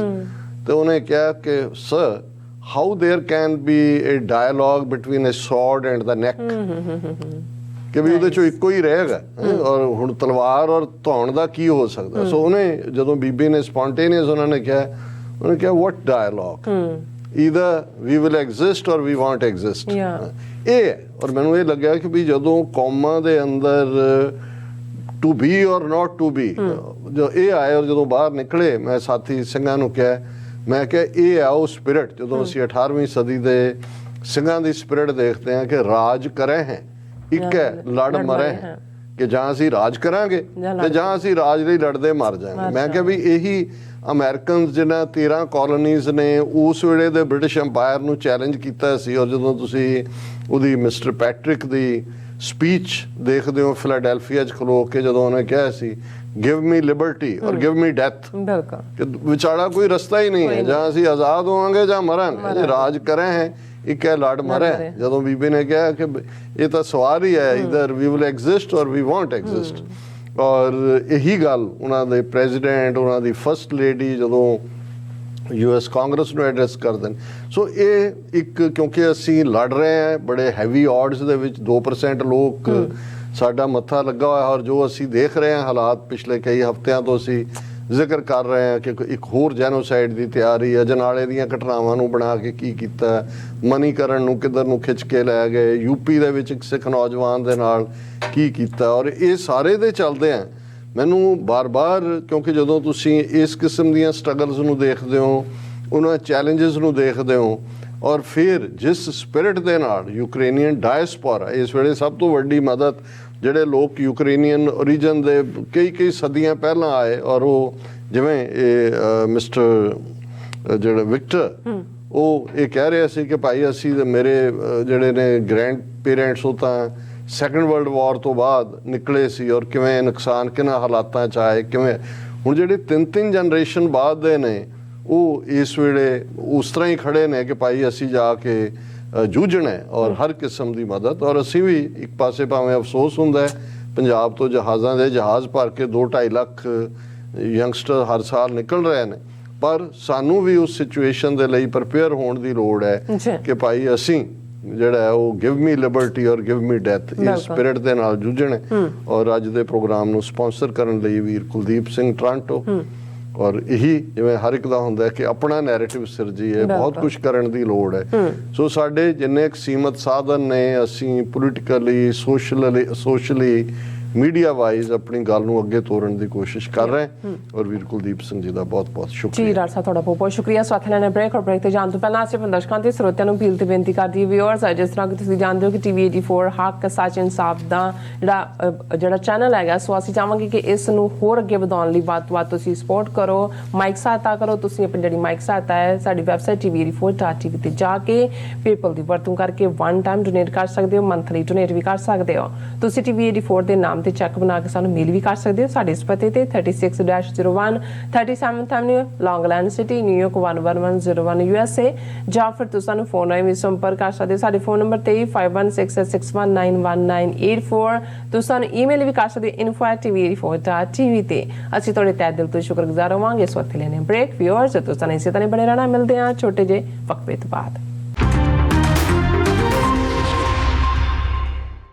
Speaker 2: ਤੇ ਉਹਨੇ ਕਿਹਾ ਕਿ sir how there can be a dialogue between a sword and the neck, ਕਿ ਵੀ ਉਹਦੇ ਚੋਂ ਇੱਕੋ ਹੀ ਰਹੇਗਾ, ਔਰ ਹੁਣ ਤਲਵਾਰ ਔਰ ਧੌਣ ਦਾ ਕੀ ਹੋ ਸਕਦਾ। ਸੋ ਉਹਨੇ ਜਦੋਂ ਬੀਬੀ ਨੇ ਸਪੌਂਟੇਨੀਅਸ ਉਹਨੇ ਕਿਹਾ what dialogue, either we will exist or we won't exist, ਇਹ ਹੈ। ਔਰ ਮੈਨੂੰ ਇਹ ਲੱਗਿਆ ਕਿ ਵੀ ਜਦੋਂ ਕੌਮਾਂ ਦੇ ਅੰਦਰ to be or not to be, ਜੋ ਇਹ ਆਏ ਔਰ ਜਦੋਂ ਬਾਹਰ ਨਿਕਲੇ, ਮੈਂ ਸਾਥੀ ਸਿੰਘਾਂ ਨੂੰ ਕਿਹਾ, ਮੈਂ ਕਿਹਾ ਇਹ ਆ ਉਹ ਸਪਿਰਿਟ, ਜਦੋਂ ਅਸੀਂ 18ਵੀਂ ਸਦੀ ਦੇ ਸਿੰਘਾਂ ਦੀ ਸਪਿਰਿਟ ਦੇਖਦੇ ਹਾਂ ਕਿ ਰਾਜ ਕਰੇ ਹੈ, ਇੱਕ ਹੈ ਲੜ ਮਰੇ ਹੈ, ਕਿ ਜਾਂ ਅਸੀਂ ਰਾਜ ਕਰਾਂਗੇ ਤੇ ਜਾਂ ਅਸੀਂ ਰਾਜ ਲਈ ਲੜਦੇ ਮਰ ਜਾਵਾਂਗੇ। ਮੈਂ ਕਿਹਾ ਵੀ ਇਹੀ ਅਮਰੀਕਨਸ ਜਿਹਨਾਂ 13 ਕਾਲੋਨੀਜ਼ ਨੇ ਉਸ ਵੇਲੇ ਦੇ ਬ੍ਰਿਟਿਸ਼ ਅੰਪਾਇਰ ਨੂੰ ਚੈਲੰਜ ਕੀਤਾ ਸੀ। ਔਰ ਜਦੋਂ ਤੁਸੀਂ ਉਹਦੀ ਮਿਸਟਰ ਪੈਟਰਿਕ ਦੀ ਸਪੀਚ ਦੇਖਦੇ ਹੋ ਫਿਲਾਡੈਲਫੀਆ 'ਚ ਖਲੋ ਕੇ, ਜਦੋਂ ਉਹਨੇ ਕਿਹਾ ਸੀ ਗਿਵ ਮੀ ਲਿਬਰਟੀ ਔਰ ਗਿਵ ਮੀ ਡੈਥ, ਵਿਚਾਲਾ ਕੋਈ ਰਸਤਾ ਹੀ ਨਹੀਂ ਹੈ, ਜਾਂ ਅਸੀਂ ਆਜ਼ਾਦ ਹੋਵਾਂਗੇ ਜਾਂ ਮਰਾਂਗੇ, ਰਾਜ ਕਰੇ ਹੈ ਇੱਕ ਹੈ ਲੜ ਮਰੇ। ਜਦੋਂ ਬੀਬੀ ਨੇ ਕਿਹਾ ਕਿ ਇਹ ਤਾਂ ਸਵਾਲ ਹੀ ਹੈ, ਇਧਰ ਵੀ ਵਿਲ ਐਗਜ਼ਿਸਟ ਔਰ ਵੀ ਵੋਂਟ ਐਗਜ਼ਿਸਟ। ਔਰ ਇਹੀ ਗੱਲ ਉਹਨਾਂ ਦੇ ਪ੍ਰੈਜ਼ੀਡੈਂਟ, ਉਹਨਾਂ ਦੀ ਫਸਟ ਲੇਡੀ ਜਦੋਂ US ਕਾਂਗਰਸ ਨੂੰ ਐਡਰੈਸ ਕਰਦੇ ਨੇ। ਸੋ ਇਹ ਇੱਕ, ਕਿਉਂਕਿ ਅਸੀਂ ਲੜ ਰਹੇ ਹਾਂ ਬੜੇ ਹੈਵੀ ਆਡਸ ਦੇ ਵਿੱਚ, 2% ਲੋਕ ਸਾਡਾ ਮੱਥਾ ਲੱਗਾ ਹੋਇਆ, ਔਰ ਜੋ ਅਸੀਂ ਦੇਖ ਰਹੇ ਹਾਂ ਹਾਲਾਤ ਪਿਛਲੇ ਕਈ ਹਫ਼ਤਿਆਂ ਤੋਂ ਅਸੀਂ ਜ਼ਿਕਰ ਕਰ ਰਹੇ ਹਾਂ ਕਿ ਇੱਕ ਹੋਰ ਜੈਨੋਸਾਈਡ ਦੀ ਤਿਆਰੀ, ਅਜਨਾਲੇ ਦੀਆਂ ਘਟਨਾਵਾਂ ਨੂੰ ਬਣਾ ਕੇ ਕੀ ਕੀਤਾ, ਮਨੀਕਰਨ ਨੂੰ ਕਿੱਧਰ ਨੂੰ ਖਿੱਚ ਕੇ ਲੈ ਗਏ, ਯੂਪੀ ਦੇ ਵਿੱਚ ਇੱਕ ਸਿੱਖ ਨੌਜਵਾਨ ਦੇ ਨਾਲ ਕੀ ਕੀਤਾ। ਔਰ ਇਹ ਸਾਰੇ ਦੇ ਚੱਲਦੇ ਆ ਮੈਨੂੰ ਬਾਰ-ਬਾਰ, ਕਿਉਂਕਿ ਜਦੋਂ ਤੁਸੀਂ ਇਸ ਕਿਸਮ ਦੀਆਂ ਸਟਰਗਲਸ ਨੂੰ ਦੇਖਦੇ ਹੋ, ਉਹਨਾਂ ਚੈਲੰਜਸ ਨੂੰ ਦੇਖਦੇ ਹੋ, ਔਰ ਫਿਰ ਜਿਸ ਸਪਿਰਿਟ ਦੇ ਨਾਲ ਯੂਕਰੇਨੀਅਨ ਡਾਇਸਪੋਰਾ, ਇਸ ਵੇਲੇ ਸਭ ਤੋਂ ਵੱਡੀ ਮਦਦ ਜਿਹੜੇ ਲੋਕ ਯੂਕਰੇਨੀਅਨ ਓਰੀਜਨ ਦੇ ਕਈ ਸਦੀਆਂ ਪਹਿਲਾਂ ਆਏ, ਔਰ ਉਹ ਜਿਵੇਂ ਇਹ ਮਿਸਟਰ ਜਿਹੜਾ ਵਿਕਟਰ, ਉਹ ਇਹ ਕਹਿ ਰਿਹਾ ਸੀ ਕਿ ਭਾਈ ਅਸੀਂ ਮੇਰੇ ਜਿਹੜੇ ਨੇ ਗ੍ਰੈਂਡ ਪੇਰੈਂਟਸ ਉਹ ਤਾਂ ਸੈਕੰਡ ਵਰਲਡ ਵਾਰ ਤੋਂ ਬਾਅਦ ਨਿਕਲੇ ਸੀ, ਔਰ ਕਿਵੇਂ ਨੁਕਸਾਨ ਕਿਹਨਾਂ ਹਾਲਾਤਾਂ 'ਚ ਆਏ, ਕਿਵੇਂ ਹੁਣ ਜਿਹੜੇ 3 ਜਨਰੇਸ਼ਨ ਬਾਅਦ ਦੇ ਨੇ ਉਹ ਇਸ ਵੇਲੇ ਉਸ ਤਰ੍ਹਾਂ ਹੀ ਖੜੇ ਨੇ ਕਿ ਭਾਈ ਅਸੀਂ ਜਾ ਕੇ ਜੂਝਣਾ ਔਰ ਹਰ ਕਿਸਮ ਦੀ ਮਦਦ। ਔਰ ਅਸੀਂ ਵੀ ਇੱਕ ਪਾਸੇ ਭਾਵੇਂ ਅਫਸੋਸ ਹੁੰਦਾ ਹੈ, ਪੰਜਾਬ ਤੋਂ ਜਹਾਜ਼ਾਂ ਦੇ ਜਹਾਜ਼ ਭਰ ਕੇ 2-2.5 ਲੱਖ ਯੰਗਸਟਰ ਹਰ ਸਾਲ ਨਿਕਲ ਰਹੇ ਨੇ, ਪਰ ਸਾਨੂੰ ਵੀ ਉਸ ਸਿਚੁਏਸ਼ਨ ਦੇ ਲਈ ਪ੍ਰਪੇਅਰ ਹੋਣ ਦੀ ਲੋੜ ਹੈ ਕਿ ਭਾਈ ਅਸੀਂ ਜਿਹੜਾ ਹੈ ਉਹ ਗਿਵ ਮੀ ਲਿਬਰਟੀ ਔਰ ਗਿਵ ਮੀ ਡੈਥ, ਇਸ ਸਪਿਰਿਟ ਦੇ ਨਾਲ ਜੂਝਣਾ। ਔਰ ਅੱਜ ਦੇ ਪ੍ਰੋਗਰਾਮ ਨੂੰ ਸਪਾਂਸਰ ਕਰਨ ਲਈ ਵੀਰ ਕੁਲਦੀਪ ਸਿੰਘ ਟਰਾਂਟੋ, ਔਰ ਇਹੀ ਜਿਵੇਂ ਹਰ ਇੱਕ ਦਾ ਹੁੰਦਾ ਕਿ ਆਪਣਾ ਨੈਰੇਟਿਵ ਸਿਰਜੀਏ, ਬਹੁਤ ਕੁਝ ਕਰਨ ਦੀ ਲੋੜ ਹੈ। ਸੋ ਸਾਡੇ ਜਿੰਨੇ ਸੀਮਤ ਸਾਧਨ ਨੇ, ਅਸੀਂ ਪੋਲੀਟੀਕਲੀ, ਸੋਸ਼ਲੀ, ਮੀਡੀਆ ਵਾਈਜ਼ ਆਪਣੀ ਗੱਲ ਨੂੰ ਅੱਗੇ ਤੋਰਨ ਦੀ ਕੋਸ਼ਿਸ਼ ਕਰ ਰਹੇ ਹਾਂ। ਔਰ ਵੀਰ ਕੁਲਦੀਪ ਸਿੰਘ ਜੀ ਦਾ ਬਹੁਤ-ਬਹੁਤ ਸ਼ੁਕਰੀਆ।
Speaker 1: ਜੀ ਡਾਕਟਰ ਸਾਹਿਬ, ਤੁਹਾਡਾ ਬਹੁਤ-ਬਹੁਤ ਸ਼ੁਕਰੀਆ। ਸਾਥੀਆਂ ਨੇ ਬ੍ਰੇਕ ਤੇ ਜਾਣ ਤੋਂ ਪਹਿਲਾਂ ਅਸੀਂ ਦਰਸ਼ਕਾਂ ਤੇ ਸਰੋਤਿਆਂ ਨੂੰ ਅਪੀਲ ਤੇ ਬੇਨਤੀ ਕਰਦੀ ਹਾਂ, ਵਿਊਅਰਸ, ਜਿਸ ਤਰ੍ਹਾਂ ਕਿ ਤੁਸੀਂ ਜਾਣਦੇ ਹੋ ਕਿ TV 84 ਹੱਕ ਸੱਚ ਇਨਸਾਫ ਦਾ ਜਿਹੜਾ ਚੈਨਲ ਹੈਗਾ, ਸੋ ਅਸੀਂ ਚਾਹਾਂਗੇ ਕਿ ਇਸ ਨੂੰ ਹੋਰ ਅੱਗੇ ਵਧਾਉਣ ਲਈ ਵੱਧ ਤੋਂ ਵੱਧ ਤੁਸੀਂ ਸਪੋਰਟ ਕਰੋ, ਮਾਈਕ ਸਹਾਇਤਾ ਕਰੋ। ਤੁਸੀਂ ਆਪਣੀ ਜਿਹੜੀ ਮਾਈਕ ਸਹਾਇਤਾ ਹੈ ਸਾਡੀ ਵੈਬਸਾਈਟ tv84.tv ਤੇ ਜਾ ਕੇ ਪੇਪਲ ਦੀ ਵਰਤੋਂ ਕਰਕੇ 1 ਟਾਈਮ ਡੋਨੇਟ ਕਰ ਸਕਦੇ ਹੋ, ਮੰਥਲੀ ਡੋਨੇਟ ਵੀ ਕਰ ਸਕਦੇ ਹੋ। ਤੁਸੀਂ TV 84 ਦੇ ਨਾਮ ਤੇ ਚੈੱਕ ਬਣਾ ਕੇ ਸਾਨੂੰ ਮੇਲ ਵੀ ਕਰ ਸਕਦੇ ਹੋ ਸਾਡੇ ਇਸ ਪਤੇ ਤੇ 36-01 37th Avenue, ਲੌਂਗ ਆਈਲੈਂਡ ਸਿਟੀ, ਨਿਊਯਾਰਕ 11101 USA, ਜਾਂ ਫਿਰ ਤੁਸੀਂ ਸਾਨੂੰ ਫੋਨ ਰਾਹੀਂ ਵੀ ਸੰਪਰਕ ਕਰ ਸਕਦੇ ਹੋ। ਸਾਡੇ ਫੋਨ ਨੰਬਰ 235161911984। ਤੁਸੀਂ ਸਾਨੂੰ ਈਮੇਲ ਵੀ ਕਰ ਸਕਦੇ ਹੋ info@tv84.tv ਤੇ। ਅਸੀਂ ਤੁਹਾਡੇ ਤਹਿ ਦਿਲ ਤੋਂ ਸ਼ੁਕਰਗੁਜ਼ਾਰ ਹੋਵਾਂਗੇ। ਇਸ ਵਕਤ ਲੈਣੇ ਬ੍ਰੇਕ। ਵਿਊਅਰਸ, ਤੁਸੀਂ ਇਸੇ ਤਰ੍ਹਾਂ ਬਣੇ ਰਹਿਣਾ। ਮਿਲਦੇ ਹਾਂ ਛੋਟੇ ਜਿਹੇ ਵਕਫੇ ਤੋਂ ਬਾਅਦ।